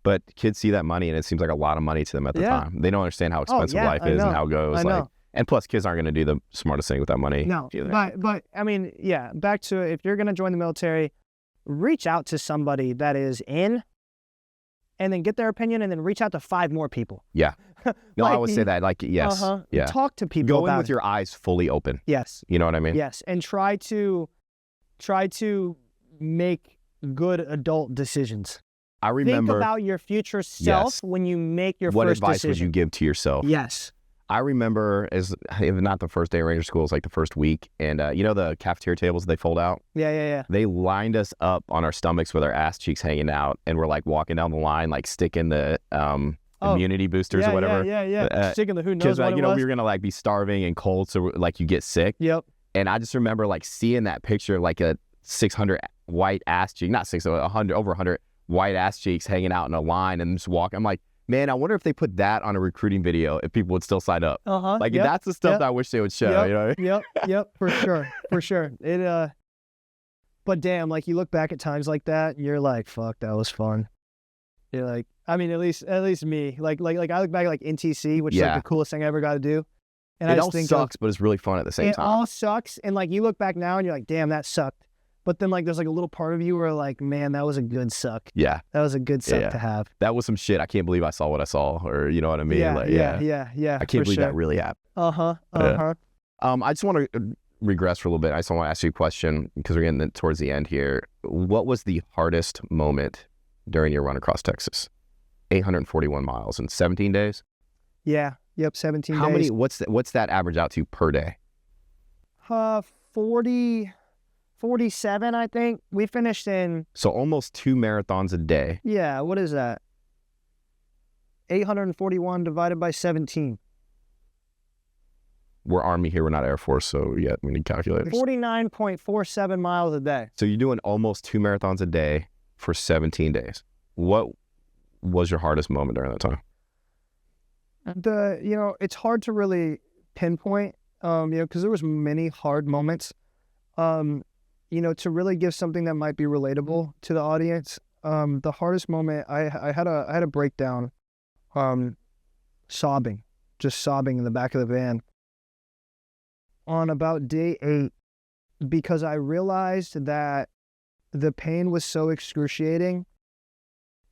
S1: but kids see that money, and it seems like a lot of money to them at the time. They don't understand how expensive life is and how it goes. Like, and plus, kids aren't going to do the smartest thing with that money.
S2: No, but I mean, yeah. Back to if you're going to join the military, reach out to somebody that is in. And then get their opinion, and then reach out to 5 more people.
S1: Yeah. No, I always say that. Like, yes. Yeah.
S2: Talk to people.
S1: Go in with your eyes fully open.
S2: Yes.
S1: You know what I mean?
S2: Yes. And try to make good adult decisions.
S1: I remember.
S2: Think about your future self when you make your first decision.
S1: What advice would you give to yourself?
S2: Yes.
S1: I remember, if not the first day of Ranger School, it was like the first week. And the cafeteria tables they fold out?
S2: Yeah.
S1: They lined us up on our stomachs with our ass cheeks hanging out. And we're like walking down the line, like sticking the immunity boosters or whatever.
S2: Yeah. Sticking the who knows what it was.
S1: We were going to like be starving and cold. So like you get sick.
S2: Yep.
S1: And I just remember like seeing that picture, like a 600 white ass cheek, not 600, 100, over 100 white ass cheeks hanging out in a line and just walking. I'm like, man, I wonder if they put that on a recruiting video, if people would still sign up. Like that's the stuff that I wish they would show. You know what I mean?
S2: Yep, for sure. It but damn, like you look back at times like that, you're like, fuck, that was fun. You're like, I mean, at least me, like I look back at like NTC, which is like the coolest thing I ever got to do. And
S1: it all sucks, but it's really fun at the same time.
S2: It all sucks, and like you look back now and you're like, damn, that sucked. But then like there's like a little part of you where like, man, that was a good suck.
S1: Yeah.
S2: That was a good suck to have.
S1: That was some shit. I can't believe I saw what I saw, or you know what I mean?
S2: Yeah.
S1: I can't believe that really happened. I just want to regress for a little bit. I just want to ask you a question because we're getting towards the end here. What was the hardest moment during your run across Texas? 841 miles in 17 days?
S2: Yeah. Yep, 17 days.
S1: How many, what's that average out to per day?
S2: 47, I think. We finished in...
S1: So almost 2 marathons a day.
S2: Yeah, what is that? 841 divided by 17.
S1: We're Army here, we're not Air Force, so yeah, we need calculators.
S2: 49.47 miles a day.
S1: So you're doing almost 2 marathons a day for 17 days. What was your hardest moment during that time?
S2: It's hard to really pinpoint, because there was many hard moments. To really give something that might be relatable to the audience, the hardest moment, I had a breakdown, sobbing in the back of the van on about day 8, because I realized that the pain was so excruciating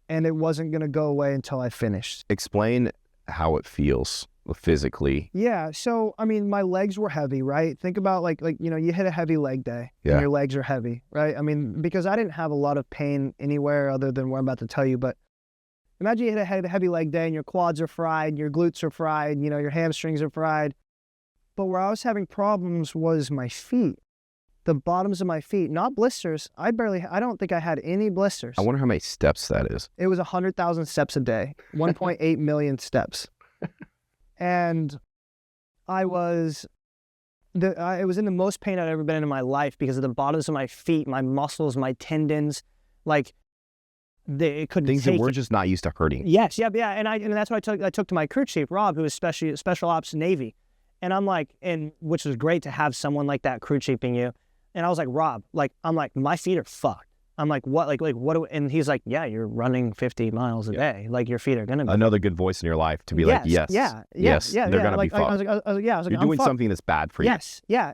S2: and it wasn't going to go away until I finished.
S1: Explain how it feels physically.
S2: Yeah. So, I mean, my legs were heavy, right? Think about you hit a heavy leg day and your legs are heavy, right? I mean, because I didn't have a lot of pain anywhere other than what I'm about to tell you, but imagine you hit a heavy leg day and your quads are fried, your glutes are fried, your hamstrings are fried. But where I was having problems was my feet, the bottoms of my feet, not blisters. I don't think I had any blisters.
S1: I wonder how many steps that is.
S2: It was 100,000 steps a day, 1.8 million steps. And it was in the most pain I'd ever been in my life because of the bottoms of my feet, my muscles, my tendons, it couldn't
S1: things that we're just not used to hurting.
S2: Yes, yeah, and that's what I took to my crew chief, Rob, who was special ops Navy, and I'm like, which was great to have someone like that crew chiefing you, and I was like, Rob, my feet are fucked. I'm like, what, what do, and he's like, yeah, you're running 50 miles a day. Like, your feet are going to be.
S1: Another good voice in your life to be they're going to be fucked.
S2: I was like,
S1: you're doing something that's bad for you.
S2: Yes, yeah.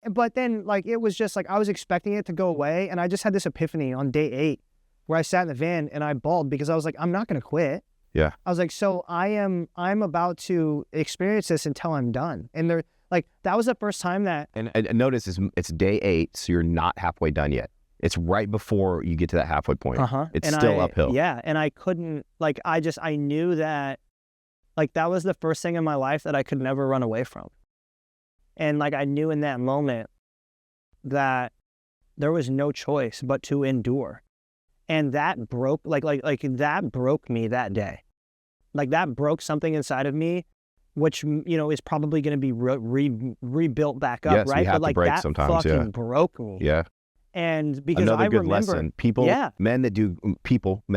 S2: But then, it was just I was expecting it to go away, and I just had this epiphany on day 8 where I sat in the van and I bawled because I was like, I'm not going to quit.
S1: Yeah.
S2: I was like, so I'm about to experience this until I'm done. And that was the first time that.
S1: And notice it's day 8, so you're not halfway done yet. It's right before you get to that halfway point. It's still uphill.
S2: Yeah, and I couldn't, I knew that, that was the first thing in my life that I could never run away from. And, I knew in that moment that there was no choice but to endure. And that broke, that broke me that day. That broke something inside of me, which, is probably going to be rebuilt back up,
S1: yes,
S2: right?
S1: We have
S2: but,
S1: to break
S2: that
S1: sometimes,
S2: fucking broke me.
S1: Yeah.
S2: And because
S1: another
S2: I
S1: good
S2: remember,
S1: lesson, men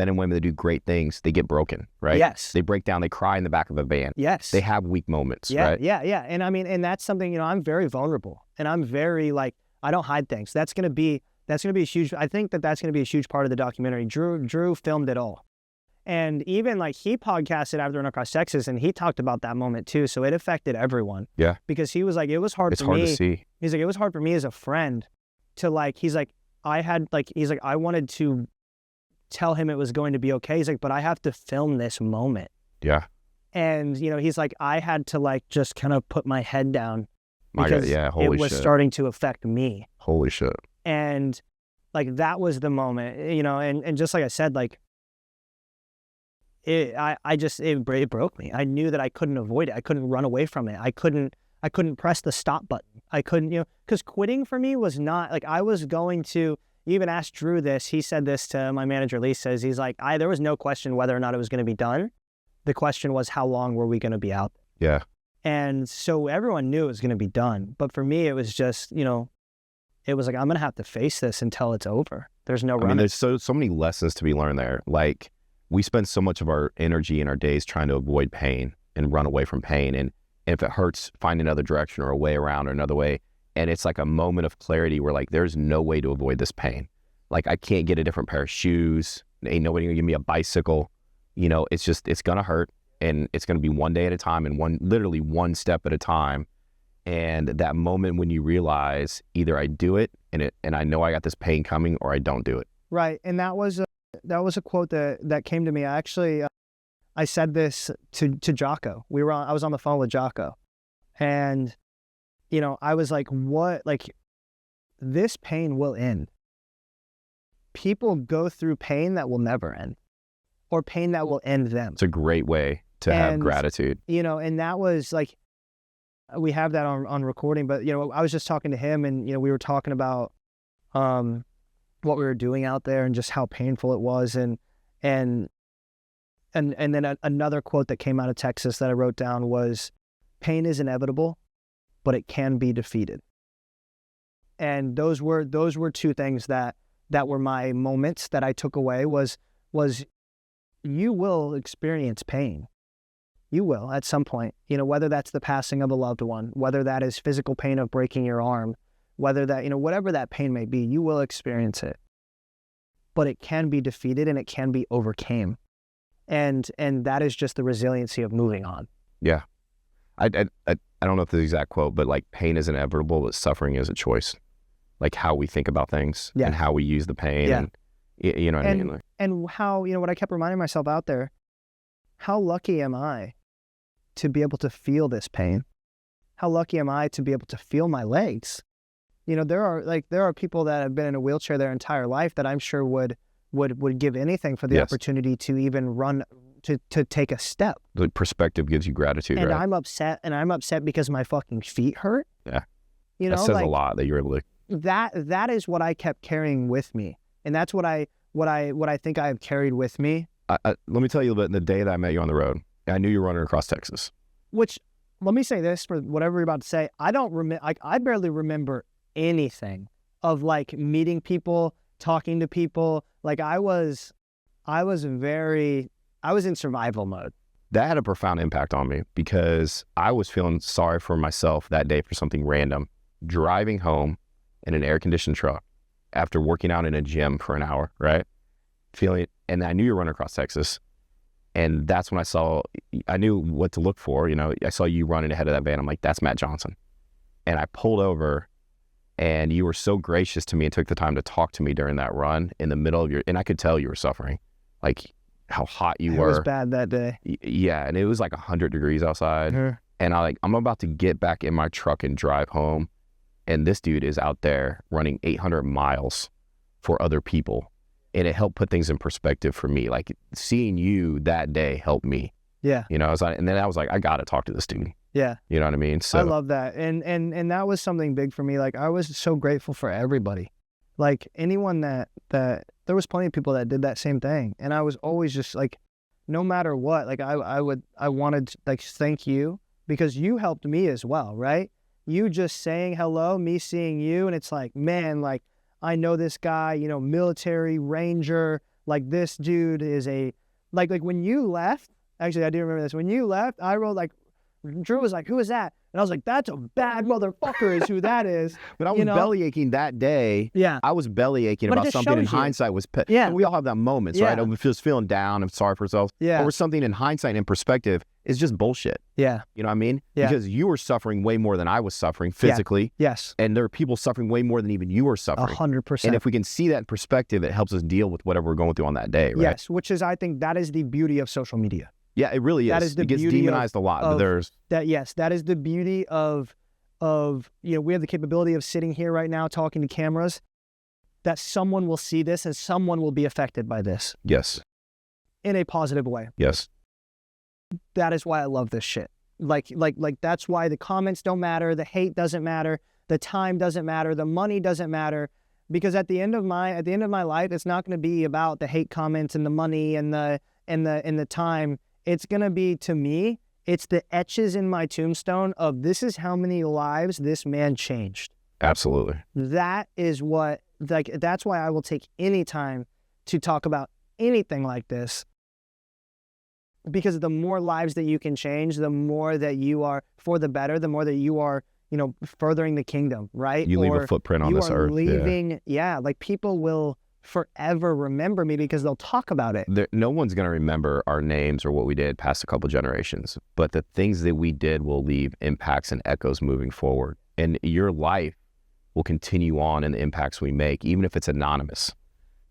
S1: and women that do great things, they get broken, right?
S2: Yes.
S1: They break down, they cry in the back of a van.
S2: Yes.
S1: They have weak moments, right?
S2: Yeah. And I mean, and that's something, I'm very vulnerable, and I'm very I don't hide things. That's going to be a huge, I think that's going to be a huge part of the documentary. Drew filmed it all. And even he podcasted after Across Texas, and he talked about that moment too. So it affected everyone.
S1: Yeah.
S2: Because he was like, it was hard
S1: it's
S2: for me.
S1: It's hard to see.
S2: He's like, it was hard for me as a friend to he's like, I wanted to tell him it was going to be okay. He's like, but I have to film this moment.
S1: Yeah.
S2: And, he's like, I had to just kind of put my head down because
S1: holy
S2: it was
S1: shit.
S2: starting to affect me.
S1: Holy shit.
S2: And that was the moment, and just like I said, it broke me. I knew that I couldn't avoid it. I couldn't run away from it. I couldn't press the stop button. I couldn't, because quitting for me was not I was going to. You even asked Drew this. He said this to my manager, Lee, says, he's like, there was no question whether or not it was going to be done. The question was, how long were we going to be out?
S1: Yeah.
S2: And so everyone knew it was going to be done. But for me, it was just, it was I'm going to have to face this until it's over. There's no running.
S1: I mean, there's so many lessons to be learned there. We spend so much of our energy in our days trying to avoid pain and run away from pain. And if it hurts, find another direction or a way around or another way. And it's a moment of clarity where there's no way to avoid this pain. I can't get a different pair of shoes. Ain't nobody gonna give me a bicycle. It's gonna hurt, and it's gonna be one day at a time and literally one step at a time. And that moment when you realize either I do it and I know I got this pain coming, or I don't do it.
S2: Right. And that was a quote that came to me. I actually, I said this to Jocko. I was on the phone with Jocko, and, I was like, what, this pain will end. People go through pain that will never end, or pain that will end them.
S1: It's a great way to have gratitude.
S2: And that was we have that on recording, but, I was just talking to him, and, we were talking about, what we were doing out there and just how painful it was. And then another quote that came out of Texas that I wrote down was, pain is inevitable, but it can be defeated. And those were two things that were my moments that I took away was you will experience pain. You will at some point, whether that's the passing of a loved one, whether that is physical pain of breaking your arm, whether that, whatever that pain may be, you will experience it. But it can be defeated and it can be overcame. And that is just the resiliency of moving on.
S1: Yeah. I don't know if the exact quote, but like pain is inevitable, but suffering is a choice. Like how we think about things and how we use the pain. And you know what I mean? Like,
S2: and how, what I kept reminding myself out there, how lucky am I to be able to feel this pain? How lucky am I to be able to feel my legs? There are people that have been in a wheelchair their entire life that I'm sure would give anything for the opportunity to even run, to take a step.
S1: The perspective gives you gratitude,
S2: and
S1: right?
S2: I'm upset because my fucking feet hurt.
S1: Yeah. That says a lot that you're able to.
S2: That is what I kept carrying with me. And that's what I think I have carried with me.
S1: Let me tell you a little bit. The day that I met you on the road, I knew you were running across Texas.
S2: Which, let me say this for whatever you're about to say. I don't remember. I barely remember anything of like meeting people, talking to people. Like I was in survival mode.
S1: That had a profound impact on me because I was feeling sorry for myself that day for something random. Driving home in an air-conditioned truck after working out in a gym for an hour, right? And I knew you were running across Texas. And that's when I knew what to look for. I saw you running ahead of that van. I'm like, that's Matt Johnson. And I pulled over and you were so gracious to me and took the time to talk to me during that run in the middle of and I could tell you were suffering, like how hot you were.
S2: It was bad that day.
S1: Yeah. And it was like 100 degrees outside. And I'm about to get back in my truck and drive home. And this dude is out there running 800 miles for other people. And it helped put things in perspective for me. Like seeing you that day helped me.
S2: Yeah.
S1: And then I was like, I got to talk to this dude.
S2: Yeah.
S1: You know what I mean? So
S2: I love that. And that was something big for me. Like I was so grateful for everybody. Like anyone that there was plenty of people that did that same thing. And I was always just like, no matter what, like I wanted to like thank you because you helped me as well, right? You just saying hello, me seeing you, and it's like, man, like I know this guy, military ranger, like this dude is like when you left, actually I do remember this, when you left, I wrote like, Drew was like, who is that? And I was like, that's a bad motherfucker is who that is.
S1: But I was belly aching that day.
S2: Yeah.
S1: I was belly aching about something in hindsight was, and we all have that moments, right? Of just feeling down and sorry for ourselves.
S2: Yeah.
S1: Or something in hindsight and perspective is just bullshit.
S2: Yeah.
S1: You know what I mean?
S2: Yeah.
S1: Because you were suffering way more than I was suffering physically.
S2: Yeah. Yes.
S1: And there are people suffering way more than even you were suffering.
S2: 100%.
S1: And if we can see that in perspective, it helps us deal with whatever we're going through on that day, right?
S2: Yes, which is, I think that is the beauty of social media.
S1: Yeah, it really is.
S2: That is the
S1: it gets
S2: beauty
S1: demonized a lot, but there's...
S2: That is the beauty of, we have the capability of sitting here right now talking to cameras, that someone will see this and someone will be affected by this.
S1: Yes.
S2: In a positive way.
S1: Yes.
S2: That is why I love this shit. Like that's why the comments don't matter, the hate doesn't matter, the time doesn't matter, the money doesn't matter, because at the end of my life, it's not going to be about the hate comments and the money and the time. It's going to be, to me, it's the etches in my tombstone of this is how many lives this man changed.
S1: Absolutely.
S2: That is what, that's why I will take any time to talk about anything like this. Because the more lives that you can change, the more that you are, for the better, the more that you are, furthering the kingdom, right?
S1: You leave a footprint on this earth.
S2: Like people will forever remember me because they'll talk about it.
S1: No one's going to remember our names or what we did past a couple generations, but the things that we did will leave impacts and echoes moving forward. And your life will continue on in the impacts we make, even if it's anonymous.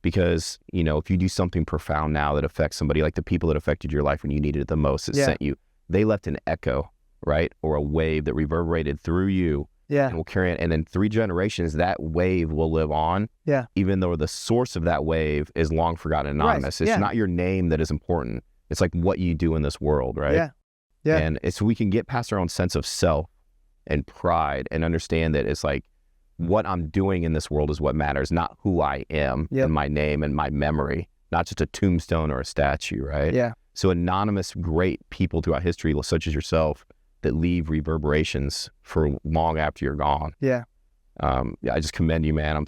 S1: Because, if you do something profound now that affects somebody, like the people that affected your life when you needed it the most, sent you, they left an echo, right? Or a wave that reverberated through you.
S2: Yeah.
S1: And will carry it. And then 3 generations, that wave will live on. Yeah. Even though the source of that wave is long forgotten, anonymous. Right. It's not your name that is important. It's like what you do in this world, right? Yeah. Yeah. And it's, we can get past our own sense of self and pride and understand that it's like, what I'm doing in this world is what matters, not who I am and my name and my memory, not just a tombstone or a statue, right? Yeah. So anonymous, great people throughout history, such as yourself, that leave reverberations for long after you're gone.
S2: Yeah.
S1: I just commend you, man.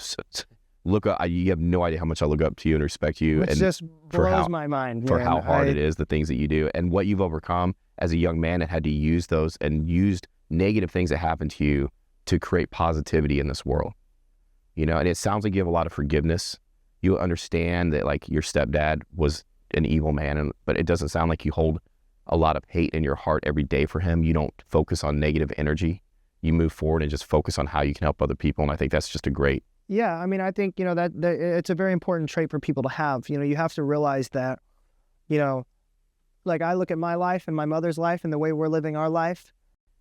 S1: You have no idea how much I look up to you and respect you.
S2: Which
S1: and
S2: just blows my mind.
S1: For how hard it is, the things that you do and what you've overcome as a young man and had to use those and used negative things that happened to you to create positivity in this world. You know, and it sounds like you have a lot of forgiveness. You understand that like your stepdad was an evil man, but it doesn't sound like you hold a lot of hate in your heart every day for him. You don't focus on negative energy. You move forward and just focus on how you can help other people. And I think that's just a great.
S2: Yeah. I mean, I think, you know, that it's a very important trait for people to have. You know, you have to realize that, you know, like I look at my life and my mother's life and the way we're living our life.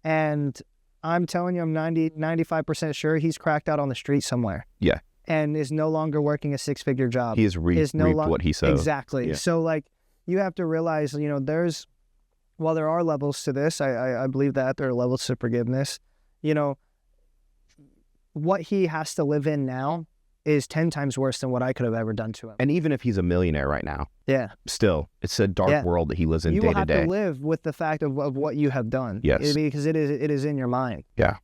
S2: And I'm telling you, I'm 95% sure he's cracked out on the street somewhere.
S1: Yeah.
S2: And is no longer working a 6-figure job.
S1: He has reaped what he sowed.
S2: Exactly. Yeah. So like you have to realize, you know, while there are levels to this, I believe that there are levels to forgiveness. You know, what he has to live in now is 10 times worse than what I could have ever done to him.
S1: And even if he's a millionaire right now,
S2: yeah,
S1: still, it's a dark world that he lives in day to day.
S2: You will have to live with the fact of what you have done.
S1: Yes.
S2: Because it is in your mind.
S1: Yeah.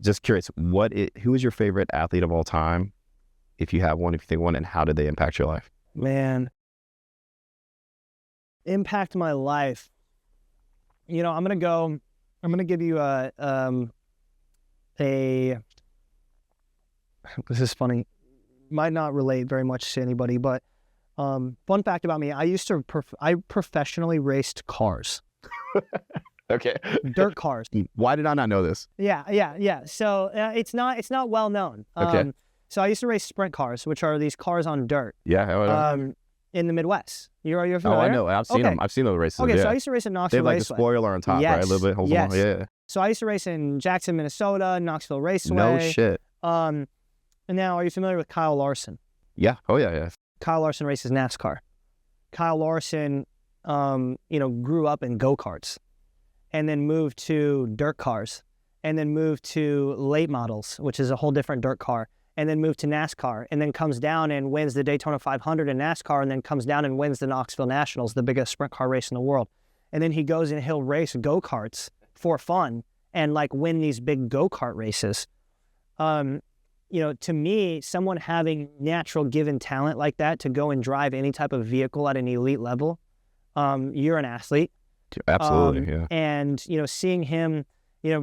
S1: Just curious, who is your favorite athlete of all time? If you have one, if you think one, and how did they impact your life?
S2: Man, impact my life. You know, I'm going to give you this is funny, might not relate very much to anybody, but fun fact about me, I professionally raced cars.
S1: Okay.
S2: Dirt cars.
S1: Why did I not know this?
S2: Yeah. So it's not well known.
S1: Okay.
S2: So I used to race sprint cars, which are these cars on dirt.
S1: Yeah.
S2: In the Midwest. You're familiar?
S1: Oh, I know. I've seen them. I've seen those races.
S2: Okay,
S1: yeah.
S2: so I used to race in Knoxville
S1: They have like
S2: Raceway.
S1: the spoiler on top, right? A little bit. Holds them on. Yeah.
S2: So I used to race in Jackson, Minnesota, Knoxville Raceway.
S1: No shit.
S2: And now, are you familiar with Kyle Larson?
S1: Yeah. Oh, yeah.
S2: Kyle Larson races NASCAR. Kyle Larson, grew up in go-karts and then moved to dirt cars and then moved to late models, which is a whole different dirt car, and then moved to NASCAR and then comes down and wins the Daytona 500 in NASCAR and then comes down and wins the Knoxville Nationals, the biggest sprint car race in the world. And then he goes and he'll race go-karts for fun and like win these big go-kart races. To me, someone having natural given talent like that to go and drive any type of vehicle at an elite level, you're an athlete.
S1: Absolutely, yeah.
S2: And, seeing him,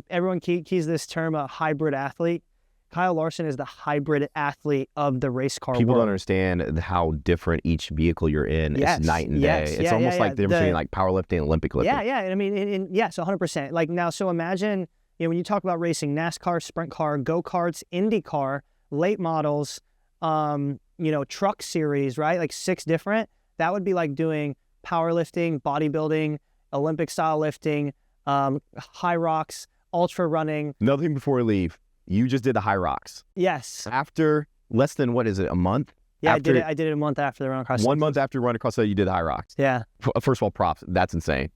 S2: everyone keys this term a hybrid athlete. Kyle Larson is the hybrid athlete of the race car
S1: People
S2: world.
S1: don't understand how different each vehicle you're in.
S2: Yes,
S1: it's night and day. It's almost like the difference between like powerlifting and Olympic lifting.
S2: Yeah. I mean, yes, 100%. Like now, so imagine, when you talk about racing NASCAR, sprint car, go-karts, IndyCar, late models, truck series, right? Like 6 different. That would be like doing powerlifting, bodybuilding, Olympic style lifting, high rocks, ultra running.
S1: Another thing before we leave, you just did the high rocks.
S2: Yes.
S1: After less than, a month?
S2: Yeah, I did it a month after the run across.
S1: 1 month after run across, you did the high rocks.
S2: Yeah.
S1: First of all, props. That's insane.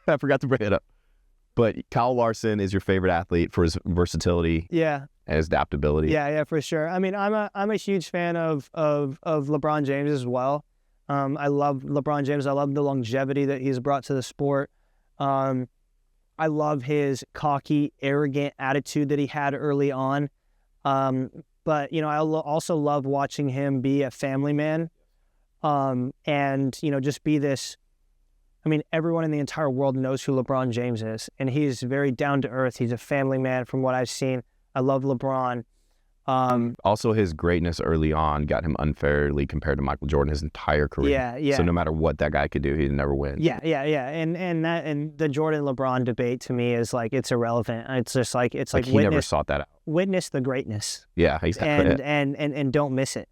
S1: I forgot to bring it up. But Kyle Larson is your favorite athlete for his versatility.
S2: Yeah.
S1: And his adaptability.
S2: Yeah, for sure. I mean, I'm a huge fan of LeBron James as well. I love LeBron James. I love the longevity that he's brought to the sport. I love his cocky, arrogant attitude that he had early on. But, I also love watching him be a family man. And, just be this. I mean, everyone in the entire world knows who LeBron James is. And he's very down to earth. He's a family man from what I've seen. I love LeBron.
S1: Also, his greatness early on got him unfairly compared to Michael Jordan his entire career.
S2: Yeah.
S1: So no matter what that guy could do, he'd never win.
S2: Yeah. And the Jordan-LeBron debate to me is like, it's irrelevant. It's just like, it's like
S1: he never sought that out.
S2: Witness the greatness.
S1: Yeah, exactly.
S2: And don't miss it.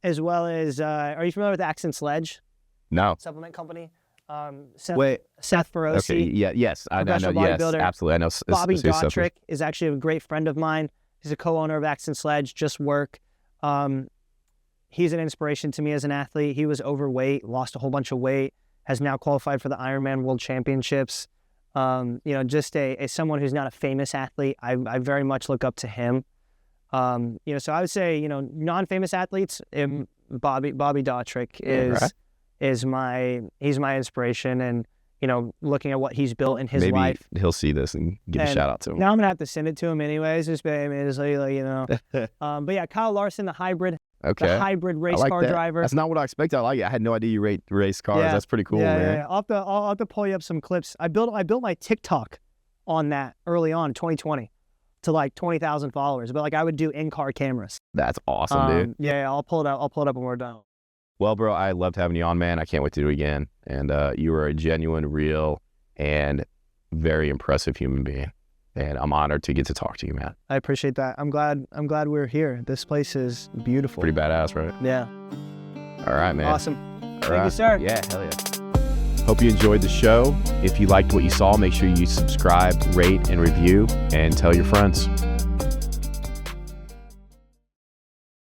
S2: As well as, are you familiar with Axe Sledge?
S1: No.
S2: Supplement company. Seth Feroce.
S1: Okay. Yeah. Yes. I know. Yes. Absolutely. I know.
S2: Bobby Dotrick is actually a great friend of mine. He's a co-owner of Axe Sledge. Just work. He's an inspiration to me as an athlete. He was overweight, lost a whole bunch of weight, has now qualified for the Ironman World Championships. Just someone who's not a famous athlete. I very much look up to him. So I would say, non-famous athletes, Bobby Dotrick is my inspiration. And, looking at what he's built in his
S1: Maybe
S2: life.
S1: He'll see this and give a shout out to him.
S2: Now I'm going to have to send it to him anyways, just but yeah, Kyle Larson, the hybrid.
S1: Okay.
S2: The hybrid race car driver.
S1: That's not what I expected. I like it. I had no idea you race cars.
S2: Yeah.
S1: That's pretty cool, man.
S2: Yeah. I'll have to pull you up some clips. I built my TikTok on that early on, 2020, to like 20,000 followers. But like I would do in-car cameras.
S1: That's awesome, dude.
S2: Yeah, I'll pull it up when we're done.
S1: Well, bro, I loved having you on, man. I can't wait to do it again. And you were a genuine, real, and very impressive human being. And I'm honored to get to talk to you, man.
S2: I appreciate that. I'm glad we're here. This place is beautiful.
S1: Pretty badass, right?
S2: Yeah.
S1: All right, man.
S2: Awesome. Thank you, sir.
S1: Yeah, hell yeah. Hope you enjoyed the show. If you liked what you saw, make sure you subscribe, rate, and review, and tell your friends.